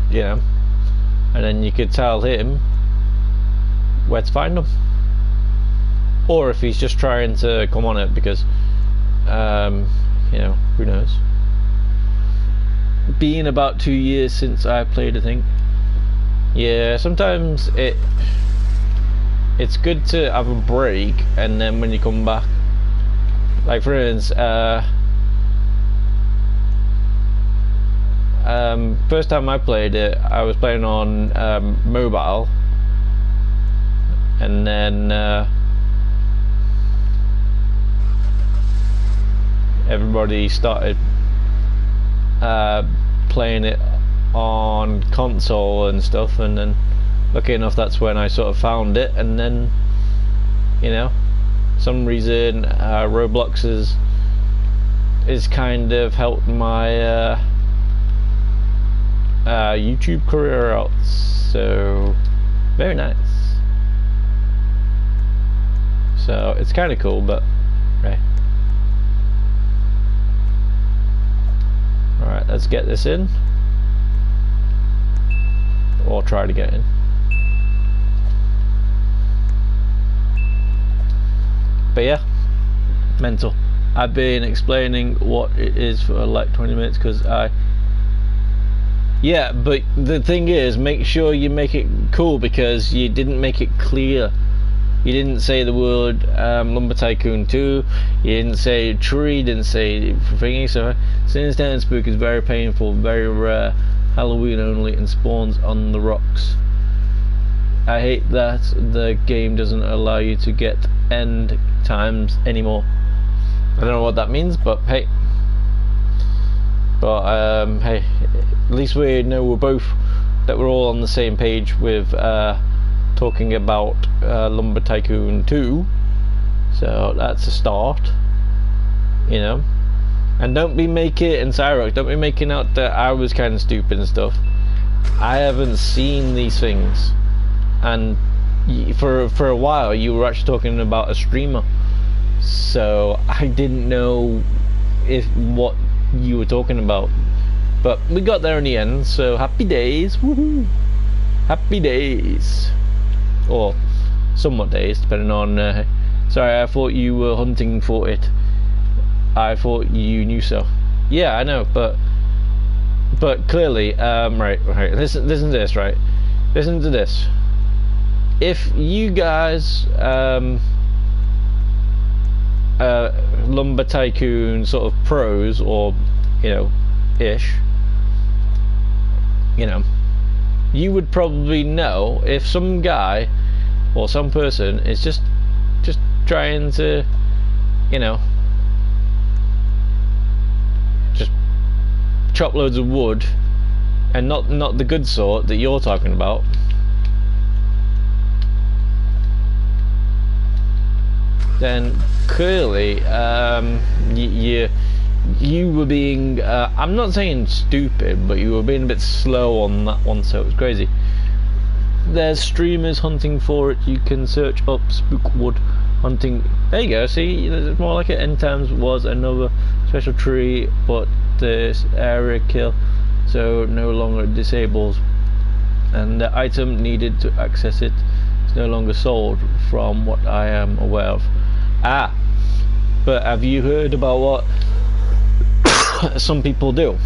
you know, and then you could tell him where to find them. Or if he's just trying to come on it because, you know, who knows. Been about 2 years since I played, I think. Yeah, sometimes it's good to have a break, and then when you come back, like for instance, first time I played it, I was playing on mobile, and then everybody started playing it on console and stuff, and then lucky enough that's when I sort of found it, and then, you know, some reason Roblox is kind of helped my YouTube career out, so very nice. So it's kind of cool, but okay. Alright, let's get this in. Or try to get in. But yeah, mental. I've been explaining what it is for like 20 minutes because yeah, but the thing is, make sure you make it cool because you didn't make it clear. You didn't say the word Lumber Tycoon 2, you didn't say tree, didn't say thingy, so Sinister and Spook is very painful, very rare, Halloween only, and spawns on the rocks. I hate that the game doesn't allow you to get end times anymore. I don't know what that means, but hey. But hey, at least we know that we're all on the same page with talking about Lumber Tycoon 2, so that's a start, you know. And don't be making, and Cyrox, don't be making out that I was kind of stupid and stuff. I haven't seen these things, and for a while you were actually talking about a streamer, so I didn't know what you were talking about, but we got there in the end, so happy days, woohoo, happy days. Or somewhat days, depending on Sorry, I thought you were hunting for it. I thought you knew so. Yeah, I know, but clearly, right. Listen to this, right? Listen to this. If you guys, lumber tycoon sort of pros, or ish, you would probably know if some guy or some person is just trying to, just chop loads of wood, and not the good sort that you're talking about. Then clearly, you were being, I'm not saying stupid, but you were being a bit slow on that one, so it was crazy. There's streamers hunting for it. You can search up spookwood hunting. There you go, see, it's more like it. End times was another special tree, but this area kill, so no longer disables, and the item needed to access it is no longer sold, from what I am aware of. But have you heard about what some people do?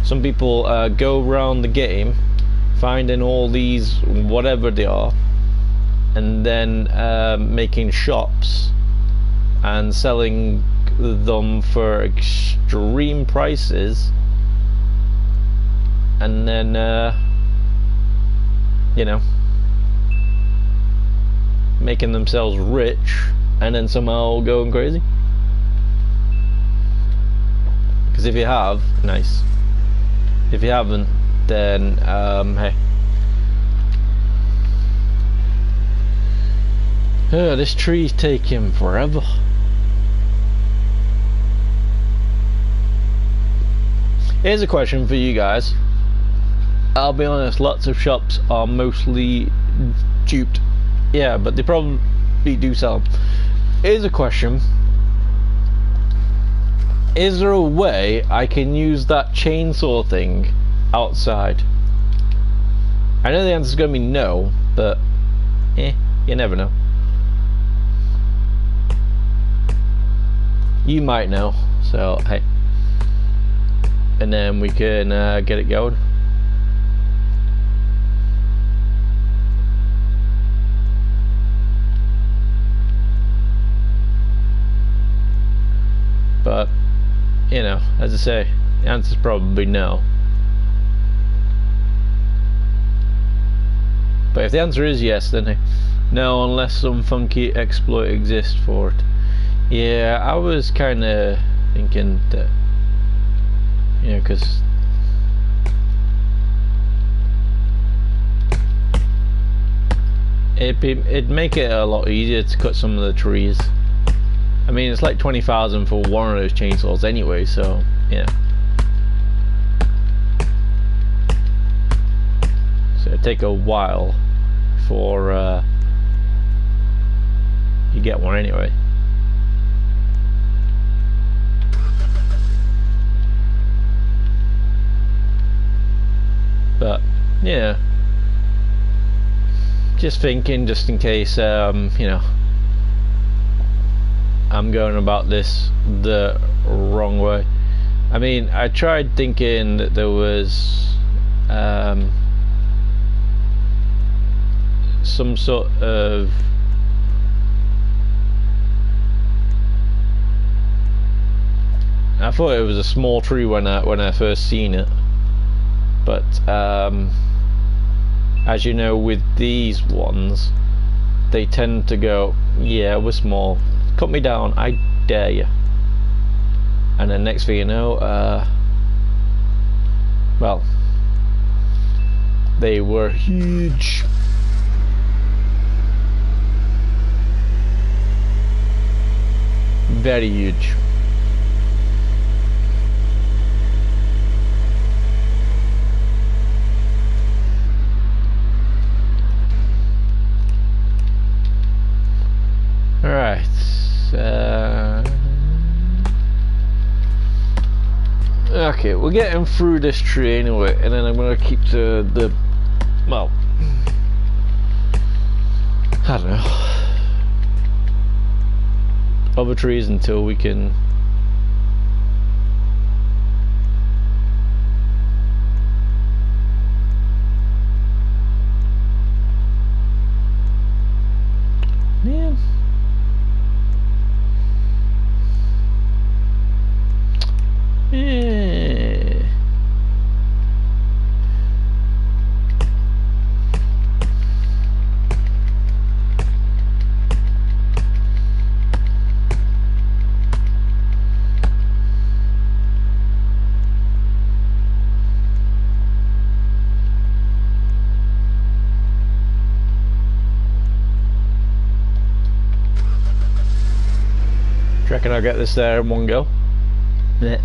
Some people go around the game finding all these whatever they are, and then making shops and selling them for extreme prices, and then making themselves rich, and then somehow going crazy. Because if you have, nice. If you haven't, then hey. Oh, this tree's taking forever. Here's a question for you guys. I'll be honest, lots of shops are mostly duped. Yeah, but they probably do sell them. Here's a question. Is there a way I can use that chainsaw thing outside? I know the answer's going to be no, but you never know. You might know, so hey. And then we can get it going. But as I say, the answer's probably no. But if the answer is yes, then no, unless some funky exploit exists for it. Yeah, I was kind of thinking that, because it'd make it a lot easier to cut some of the trees. I mean, it's like 20,000 for one of those chainsaws anyway, so yeah. So it'd take a while before you get one anyway. But yeah, just thinking, just in case, I'm going about this the wrong way. I mean, I tried thinking that there was some sort of I thought it was a small tree when I first seen it, but as you know, with these ones, they tend to go, yeah, we're small, cut me down, I dare you. And then next thing you know, well, they were huge. Very huge. Alright, okay, we're getting through this tree anyway, and then I'm gonna keep the well, I don't know, other trees until we can. Yeah. Yeah. Reckon I'll get this there in one go. Yeah.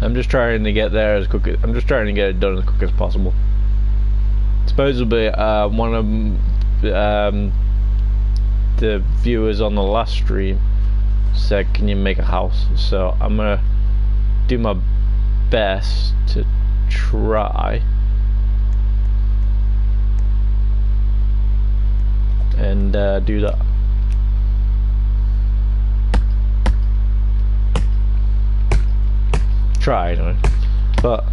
I'm just trying to get there as quick as, I'm just trying to get it done as quick as possible. Supposedly, one of the viewers on the last stream said, "Can you make a house?" So I'm gonna do my best to try and do that. Try anyway, but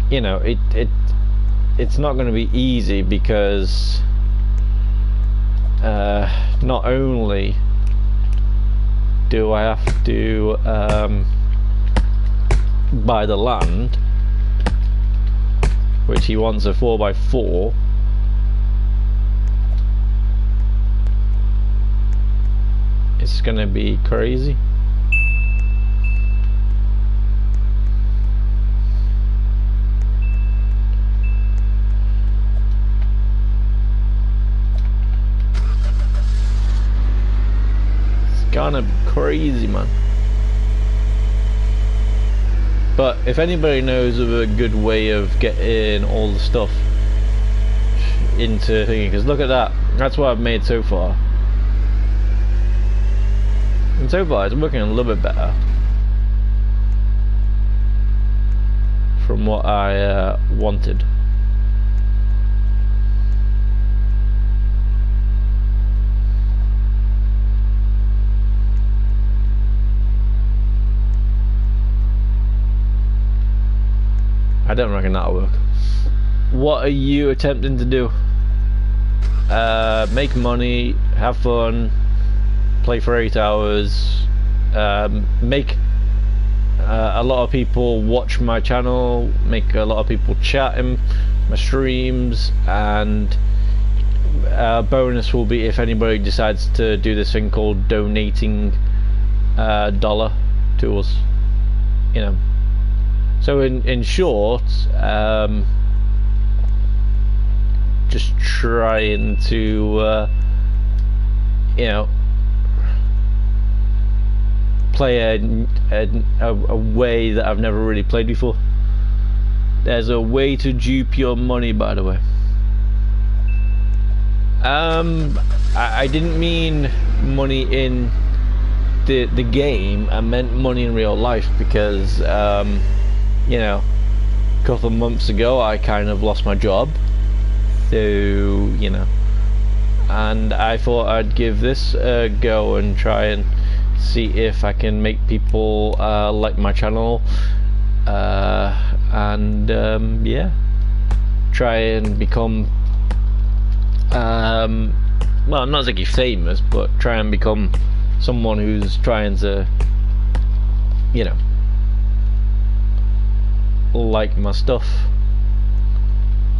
you know, it's not going to be easy because not only do I have to buy the land, which he wants a 4x4, it's going to be crazy. Kind of crazy, man. But if anybody knows of a good way of getting all the stuff into thinking, because look at that, that's what I've made so far, and so far it's working a little bit better from what I wanted. I don't reckon that'll work. What are you attempting to do? Make money, have fun, play for 8 hours, make a lot of people watch my channel, make a lot of people chat in my streams, and bonus will be if anybody decides to do this thing called donating $1 to us, you know. So in short, just trying to you know, play a way that I've never really played before. There's a way to dupe your money, by the way. I didn't mean money in the game. I meant money in real life, because you know, a couple of months ago I kind of lost my job, so you know, and I thought I'd give this a go and try and see if I can make people like my channel, and yeah, try and become well, not exactly famous, but try and become someone who's trying to, you know, like my stuff.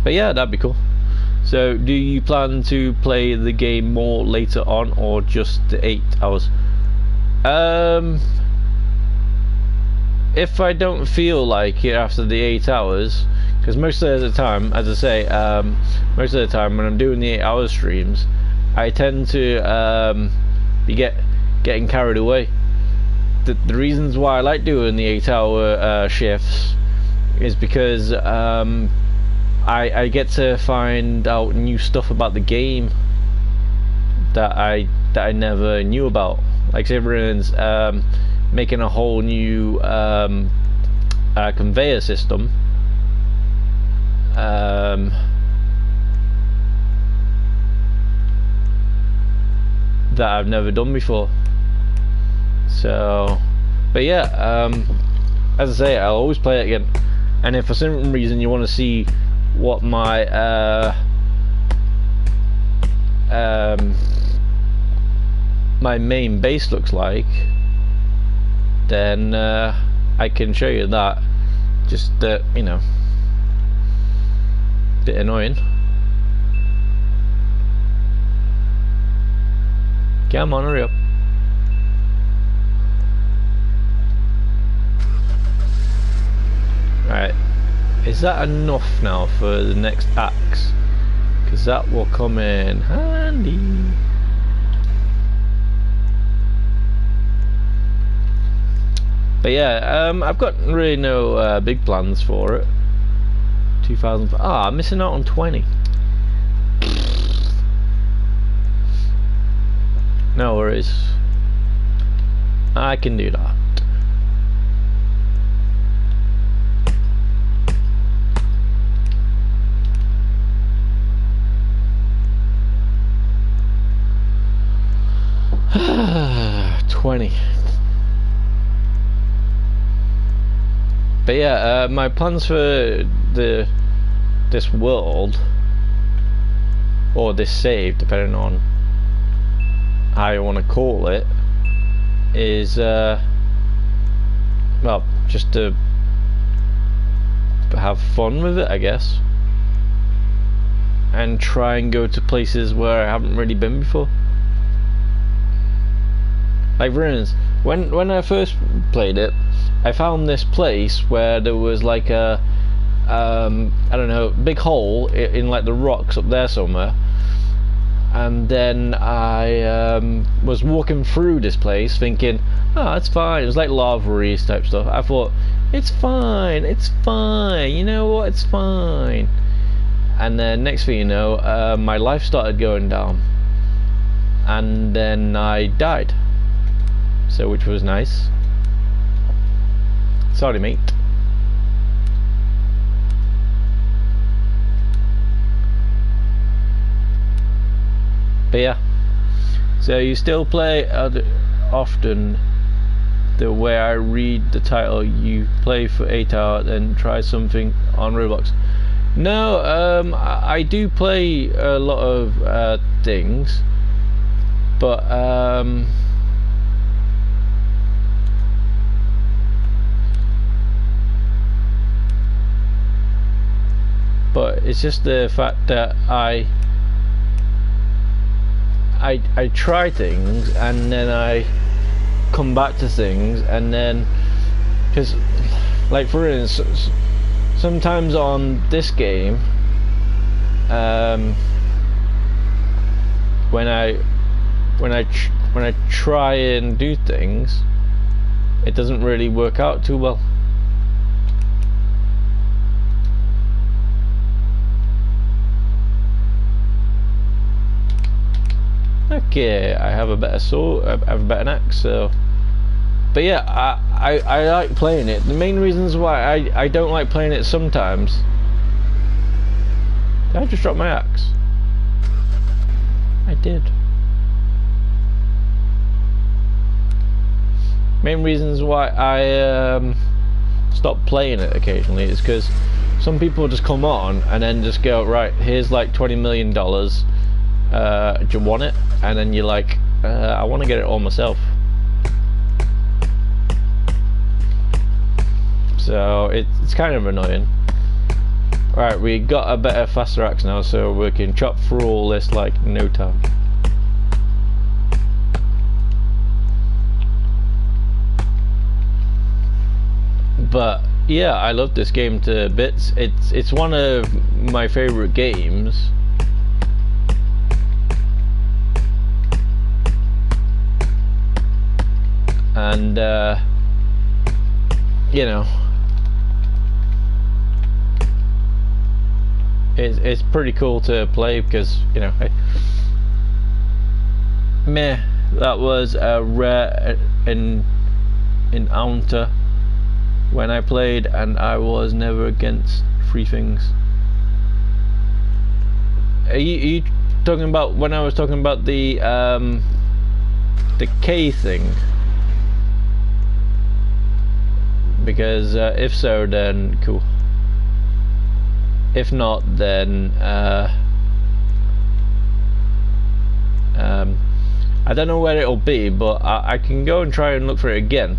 But yeah, that'd be cool. So do you plan to play the game more later on, or just the 8 hours? If I don't feel like it after the 8 hours, because most of the time, as I say, most of the time when I'm doing the 8 hour streams, I tend to be getting carried away. The reasons why I like doing the 8 hour shifts is because I get to find out new stuff about the game that I never knew about. Like, say for instance, making a whole new conveyor system. that I've never done before. So, but yeah, as I say, I'll always play it again. And if for some reason you want to see what my my main base looks like, then I can show you that. Just you know, bit annoying. Come on, hurry up. Right, is that enough now for the next axe? Because that will come in handy. But yeah, I've got really no big plans for it. 2000. I'm missing out on 20. No worries. I can do that. $20. But yeah, my plans for this world, or this save, depending on how you want to call it, is well, just to have fun with it, I guess, and try and go to places where I haven't really been before. Like for instance, when I first played it, I found this place where there was like a I don't know, big hole in like the rocks up there somewhere, and then I was walking through this place thinking, oh, it's fine. It was like lava-y type stuff. I thought, it's fine, you know what, it's fine. And then next thing you know, my life started going down, and then I died. So, which was nice. Sorry, mate. But yeah, so you still play often the way I read the title. You play for 8 hours and try something on Roblox. No, I do play a lot of things, but it's just the fact that I try things and then I come back to things, and then, because like for instance, sometimes on this game, when I try and do things, it doesn't really work out too well. Okay, I have a better sword, I have a better axe, so. But yeah, I like playing it. The main reasons why I don't like playing it sometimes. Did I just drop my axe? I did. Main reasons why I stop playing it occasionally is because some people just come on and then just go, right, here's like $20 million. Do you want it? And then you're like, I want to get it all myself. So it's kind of annoying. Alright, we got a better, faster axe now, so we can chop through all this like no time. But yeah, I love this game to bits. It's one of my favorite games. And you know, it's pretty cool to play because, you know, that was a rare encounter when I played, and I was never against free things. Are you talking about when I was talking about the decay thing? Because if so, then cool. If not, then I don't know where it'll be, but I can go and try and look for it again.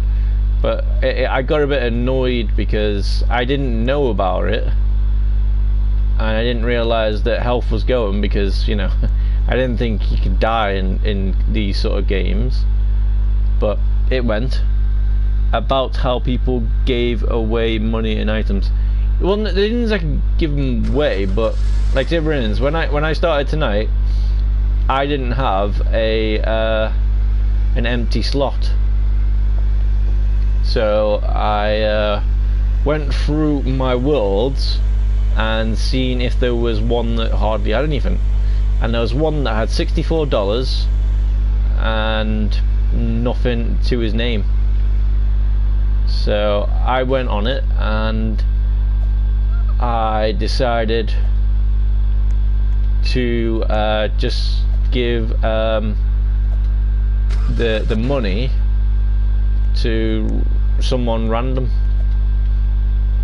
But I got a bit annoyed because I didn't know about it, and I didn't realise that health was going, because, you know, I didn't think you could die in these sort of games, but it went. About how people gave away money and items. Well, they didn't exactly give them away, but like, say for instance, when I started tonight, I didn't have an empty slot, so I went through my worlds and seen if there was one that hardly had anything, and there was one that had $64 and nothing to his name. So I went on it and I decided to just give the money to someone random,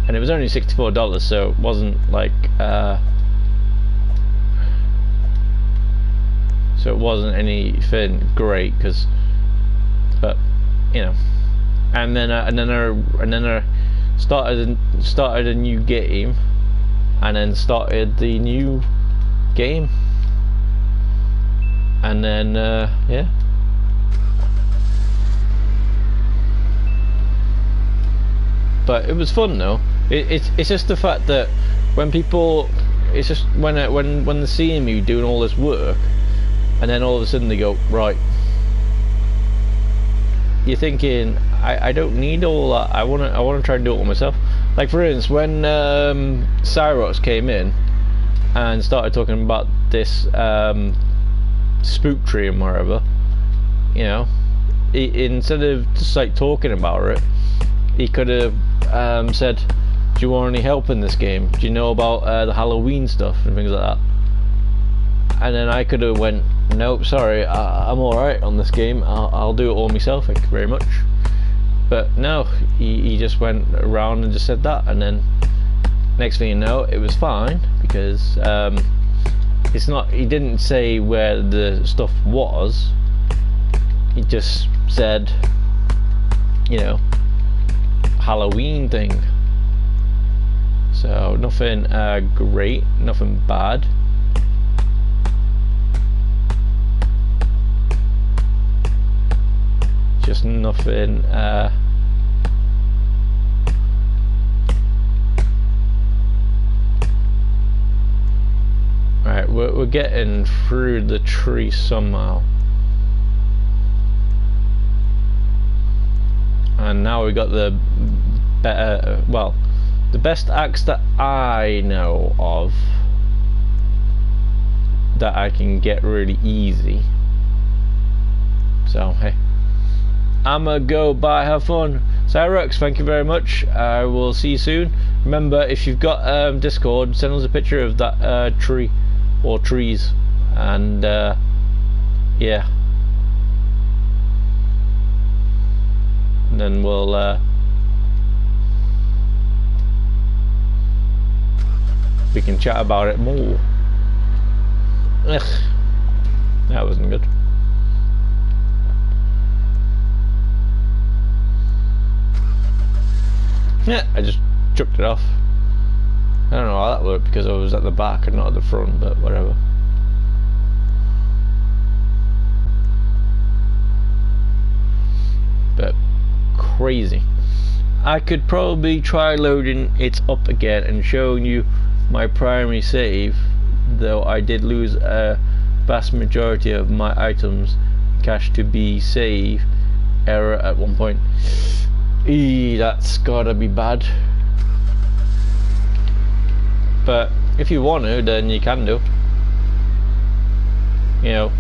and it was only $64, so it wasn't like so it wasn't anything great, but you know. And then I started a new game, and then started the new game, and then yeah. But it was fun though. It's just the fact that when people, it's just when they're seeing me doing all this work, and then all of a sudden they go, right, you're thinking, I don't need all that. I wanna try and do it all myself. Like for instance, when Cyrox came in and started talking about this spook tree and wherever, you know, instead of just like talking about it, he could have said, do you want any help in this game? Do you know about the Halloween stuff and things like that? And then I could have went, nope, sorry, I'm alright on this game, I'll do it all myself, thank you very much. But no, he just went around and just said that, and then next thing you know, it was fine, because it's not, he didn't say where the stuff was, he just said, you know, Halloween thing. So nothing great, nothing bad. Just nothing right, we're getting through the tree somehow, and now we got the better, well, the best axe that I know of that I can get really easy. So hey, I'ma go bye, have fun. Cyrox, thank you very much. I will see you soon. Remember, if you've got Discord, send us a picture of that tree or trees, and yeah, and then we'll we can chat about it more. Ugh, that wasn't good. Yeah, I just chucked it off. I don't know how that worked, because I was at the back and not at the front, but whatever. But crazy. I could probably try loading it up again and showing you my primary save, though I did lose a vast majority of my items. Cache to be save error at one point. That's gotta be bad. But if you want to, then you can do. You know,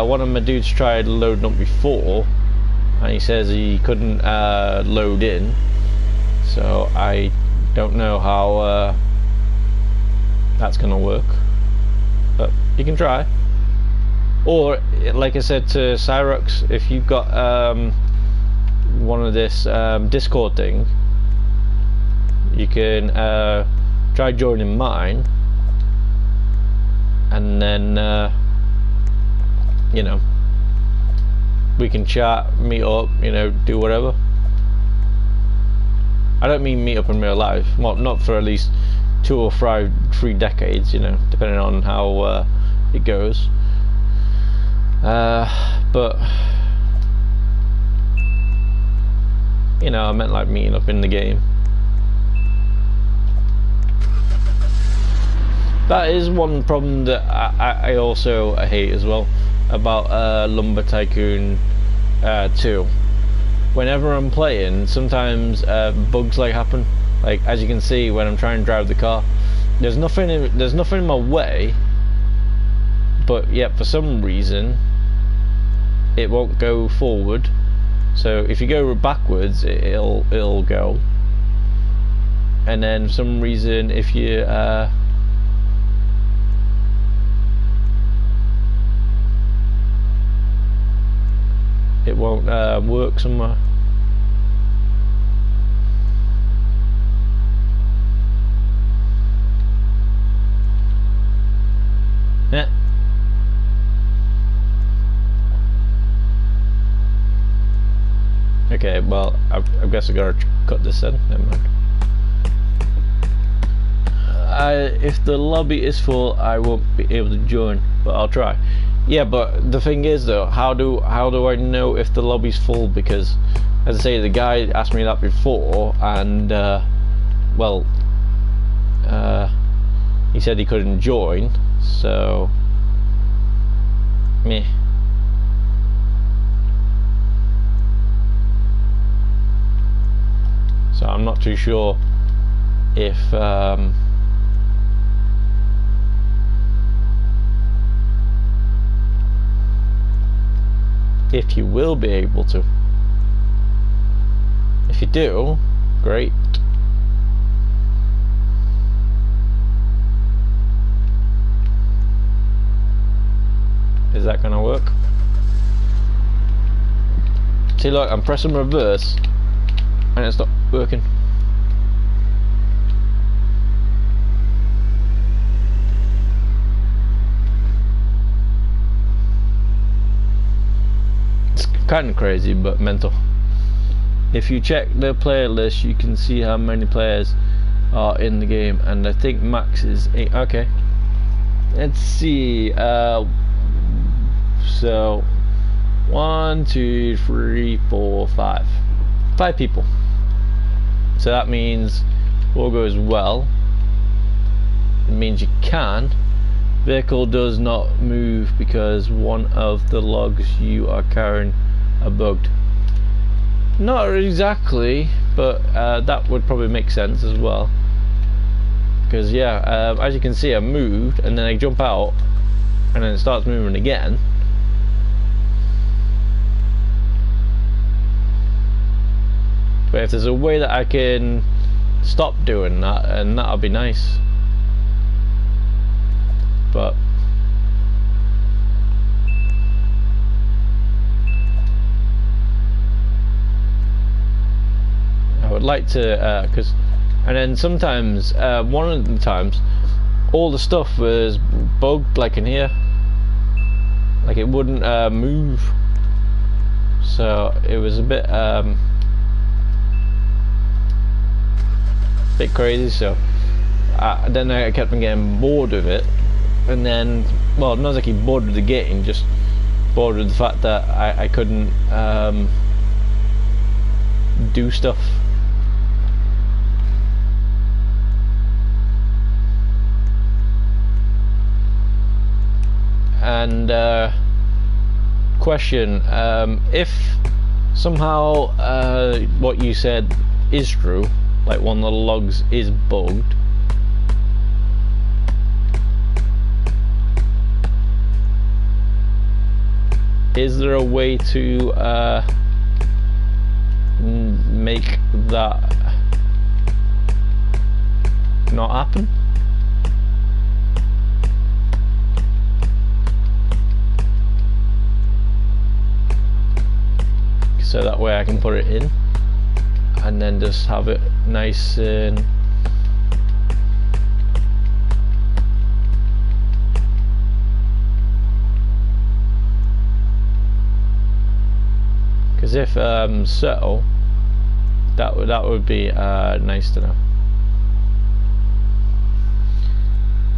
one of my dudes tried loading up before, and he says he couldn't load in. So I don't know how that's gonna work, but you can try. Or like I said to Cyrox, if you've got one of this Discord thing, you can try joining mine, and then you know, we can chat, meet up, you know, do whatever. I don't mean meet up in real life, well, not for at least 2 or 3 decades, you know, depending on how it goes. But you know, I meant like meeting up in the game. That is one problem that I also hate as well about Lumber Tycoon 2. Whenever I'm playing, sometimes bugs like happen. Like as you can see, when I'm trying to drive the car, there's nothing in my way, but yet for some reason it won't go forward. So if you go backwards, it'll go, and then for some reason if you it won't work somewhere. Yeah. Okay, well, I guess I gotta cut this in. Never mind. If the lobby is full, I won't be able to join, but I'll try. Yeah, but the thing is though, how do I know if the lobby's full? Because, as I say, the guy asked me that before, and well, he said he couldn't join, so meh. So I'm not too sure if you will be able to. If you do, great. Is that gonna work? See, look, I'm pressing reverse and it's not working. It's kind of crazy, but mental. If you check the player list, you can see how many players are in the game, and I think max is 8. Okay, let's see. So 1, 2, 3, 4, 5. 5 people. So that means all goes well. It means you can. Vehicle does not move because one of the logs you are carrying are bugged. Not exactly, but that would probably make sense as well. Because yeah, as you can see, I moved and then I jump out and then it starts moving again. But if there's a way that I can stop doing that, and that'll be nice. But I would like to, and then sometimes, one of the times, all the stuff was bugged, like in here, like it wouldn't move. So it was a bit crazy. So then I kept on getting bored of it, and then, well, not exactly bored with the game, just bored with the fact that I couldn't do stuff. And question, if somehow what you said is true, like one of the logs is bugged, is there a way to make that not happen? so that way I can put it in and then just have it nice and because if so, that would be nice to know.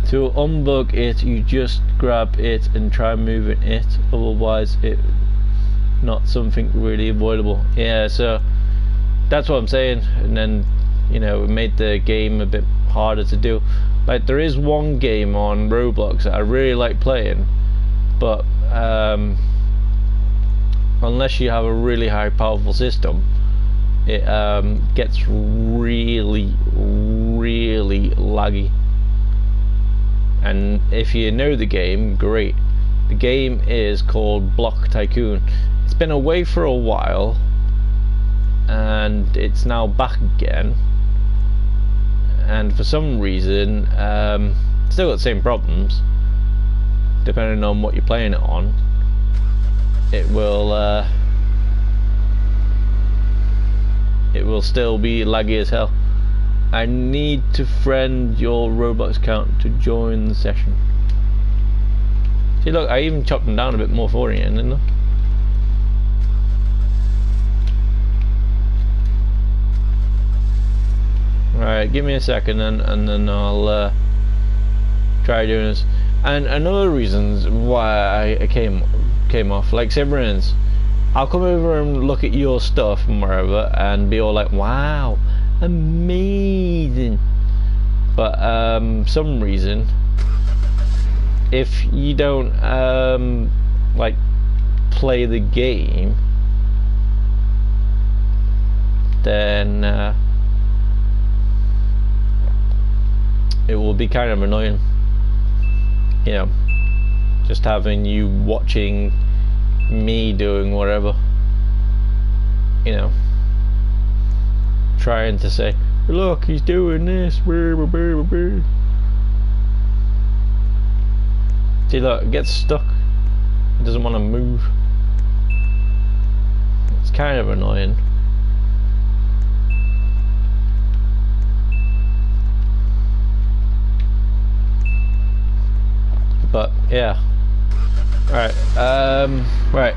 To unbug it, you just grab it and try moving it, otherwise it not something really avoidable. Yeah, so that's what I'm saying, and then you know it made the game a bit harder to do. Like there is one game on Roblox that I really like playing, but unless you have a really high powerful system, it gets really laggy. And if you know the game, great. The game is called Block Tycoon. It's been away for a while and it's now back again, and for some reason still got the same problems. Depending on what you're playing it on, it will still be laggy as hell. I need to friend your Roblox account to join the session. See, look, I even chopped them down a bit more for you, didn't I? Alright, give me a second and then I'll try doing this. And another reasons why I came off, like say for instance, I'll come over and look at your stuff and wherever and be all like, wow, amazing. But some reason, if you don't like play the game, then it will be kind of annoying, you know, just having you watching me doing whatever, you know, trying to say, look, he's doing this. See, look, it gets stuck. It doesn't want to move. It's kind of annoying. But yeah. Right. Right.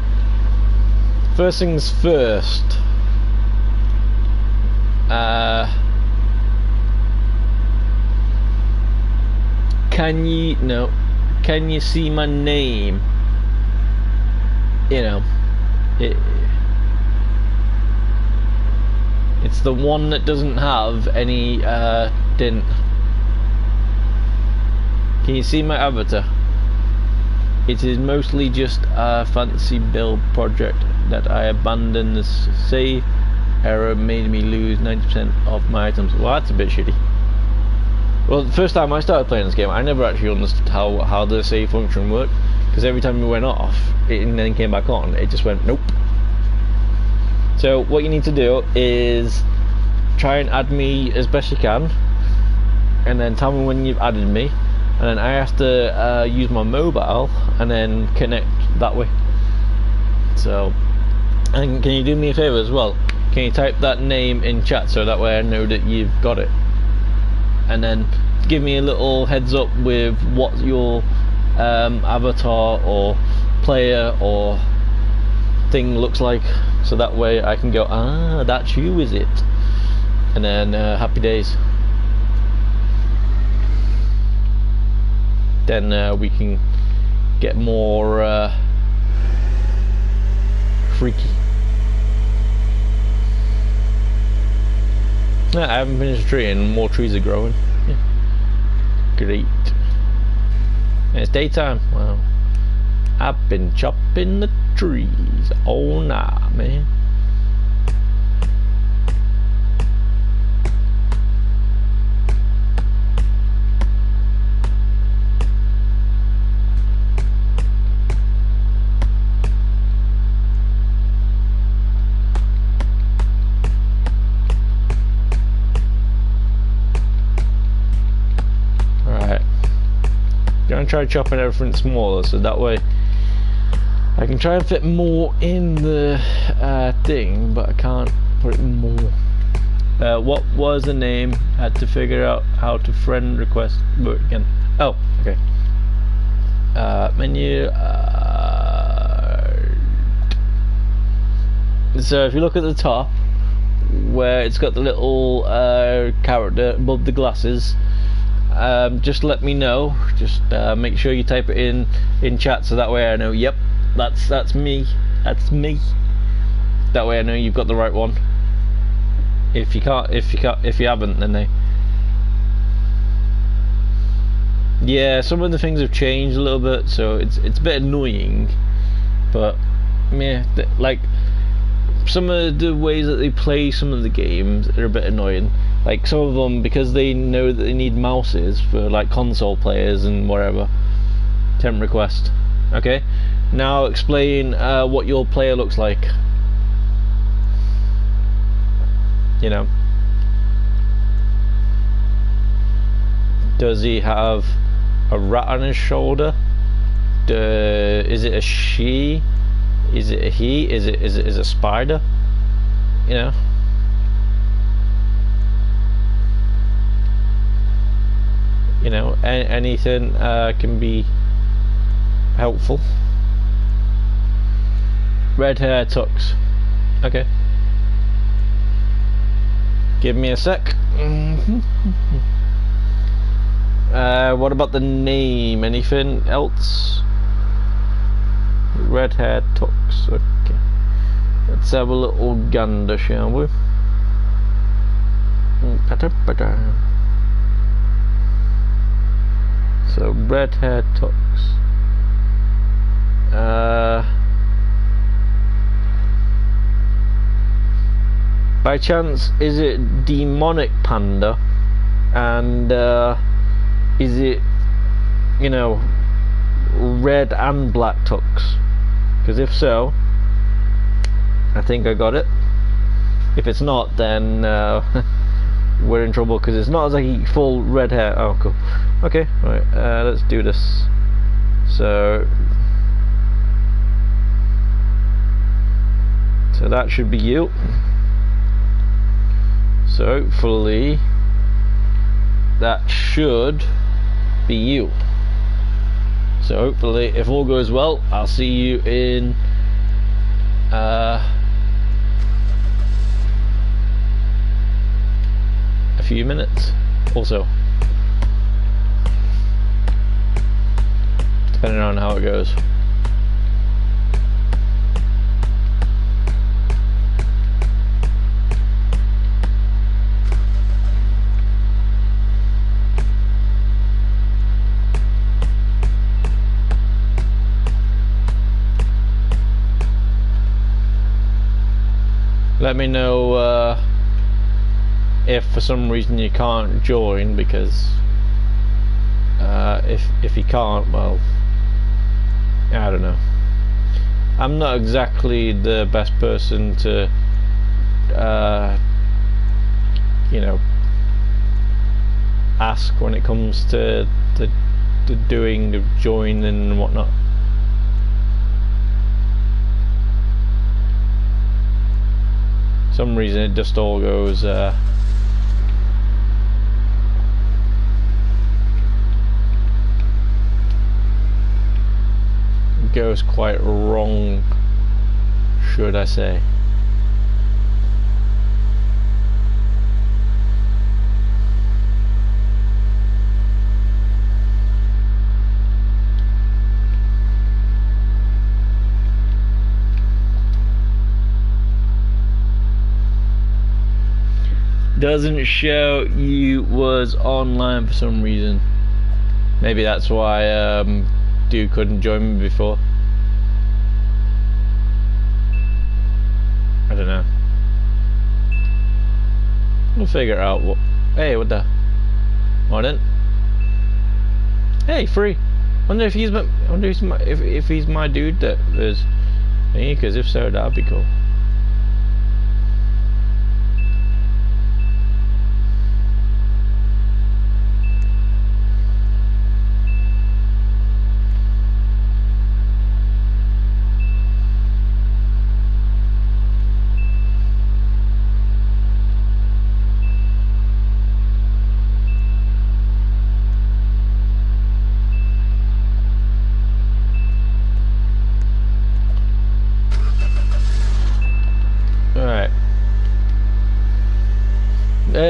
First things first. Can you see my name? You know, it's the one that doesn't have any didn't. Can you see my avatar? It is mostly just a fancy build project that I abandoned. The save error made me lose 90% of my items. Well, that's a bit shitty. Well, the first time I started playing this game, I never actually understood how the save function worked, because every time it went off and then came back on, it just went nope. So what you need to do is try and add me as best you can, and then tell me when you've added me, and then I have to use my mobile and then connect that way. So, and can you do me a favor as well? Can you type that name in chat so that way I know that you've got it? And then give me a little heads up with what your avatar or player or thing looks like, so that way I can go, ah, that's you, is it? And then happy days. Then we can get more freaky. No, I haven't finished a tree and more trees are growing. Yeah. Great. And it's daytime. Wow. I've been chopping the trees all night, man. Gonna try chopping everything smaller, so that way I can try and fit more in the thing, but I can't put it more. What was the name? Had to figure out how to friend request work again. Oh, okay. Menu. So if you look at the top, where it's got the little character above the glasses, just let me know. Just make sure you type it in chat, so that way I know. Yep, that's me. That's me. That way I know you've got the right one. If you haven't, then yeah, some of the things have changed a little bit, so it's a bit annoying. But yeah, like some of the ways that they play some of the games are a bit annoying. Like some of them, because they know that they need mouses for like console players and whatever. Temp request. Okay, now explain what your player looks like. You know, does he have a rat on his shoulder? Is it a she? Is it a he? Is it a spider? You know. You know, anything can be helpful. Red hair tux. Okay. Give me a sec. What about the name? Anything else? Red hair tux. Okay. Let's have a little gander, shall we? So red hair tux. By chance, is it demonic panda? And is it, you know, red and black tux? Because if so, I think I got it. If it's not, then we're in trouble, because it's not as like full red hair. Oh, cool. Okay, right. Let's do this. So that should be you. So hopefully that should be you. So hopefully, if all goes well, I'll see you in a few minutes also, depending on how it goes. Let me know if for some reason you can't join, because if you can't, well, I don't know. I'm not exactly the best person to you know, ask when it comes to doing the joining and whatnot. Some reason it just all goes quite wrong, should I say. Doesn't show you was online for some reason. Maybe that's why dude couldn't join me before. I don't know. We'll figure out what. Hey, what the? Morning. Hey, free. Wonder if he's my. Wonder if he's my dude that is me. Because if so, that'd be cool.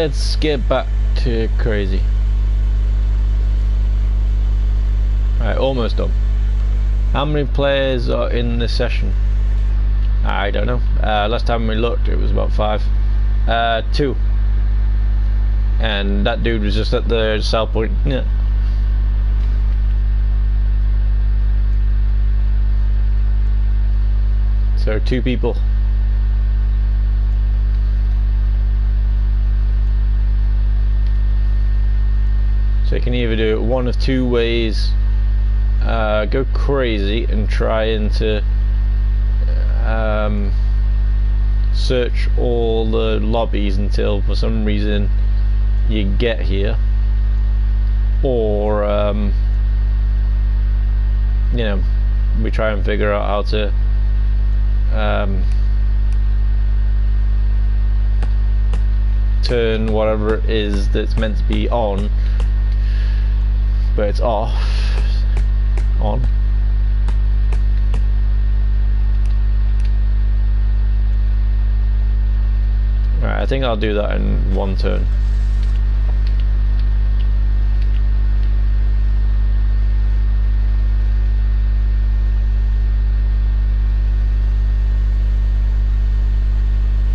let's get back to crazy. Alright, almost done. How many players are in this session? I don't know. Last time we looked, it was about 5. 2. And that dude was just at the sell point. Yeah. So 2 people. So you can either do it one of 2 ways. Go crazy and try and search all the lobbies until for some reason you get here, or you know, we try and figure out how to turn whatever it is that's meant to be on, but it's off, on. Alright, I think I'll do that in 1 turn.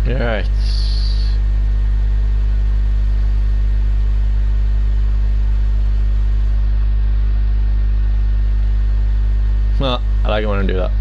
Alright. Well, I like it when I do that.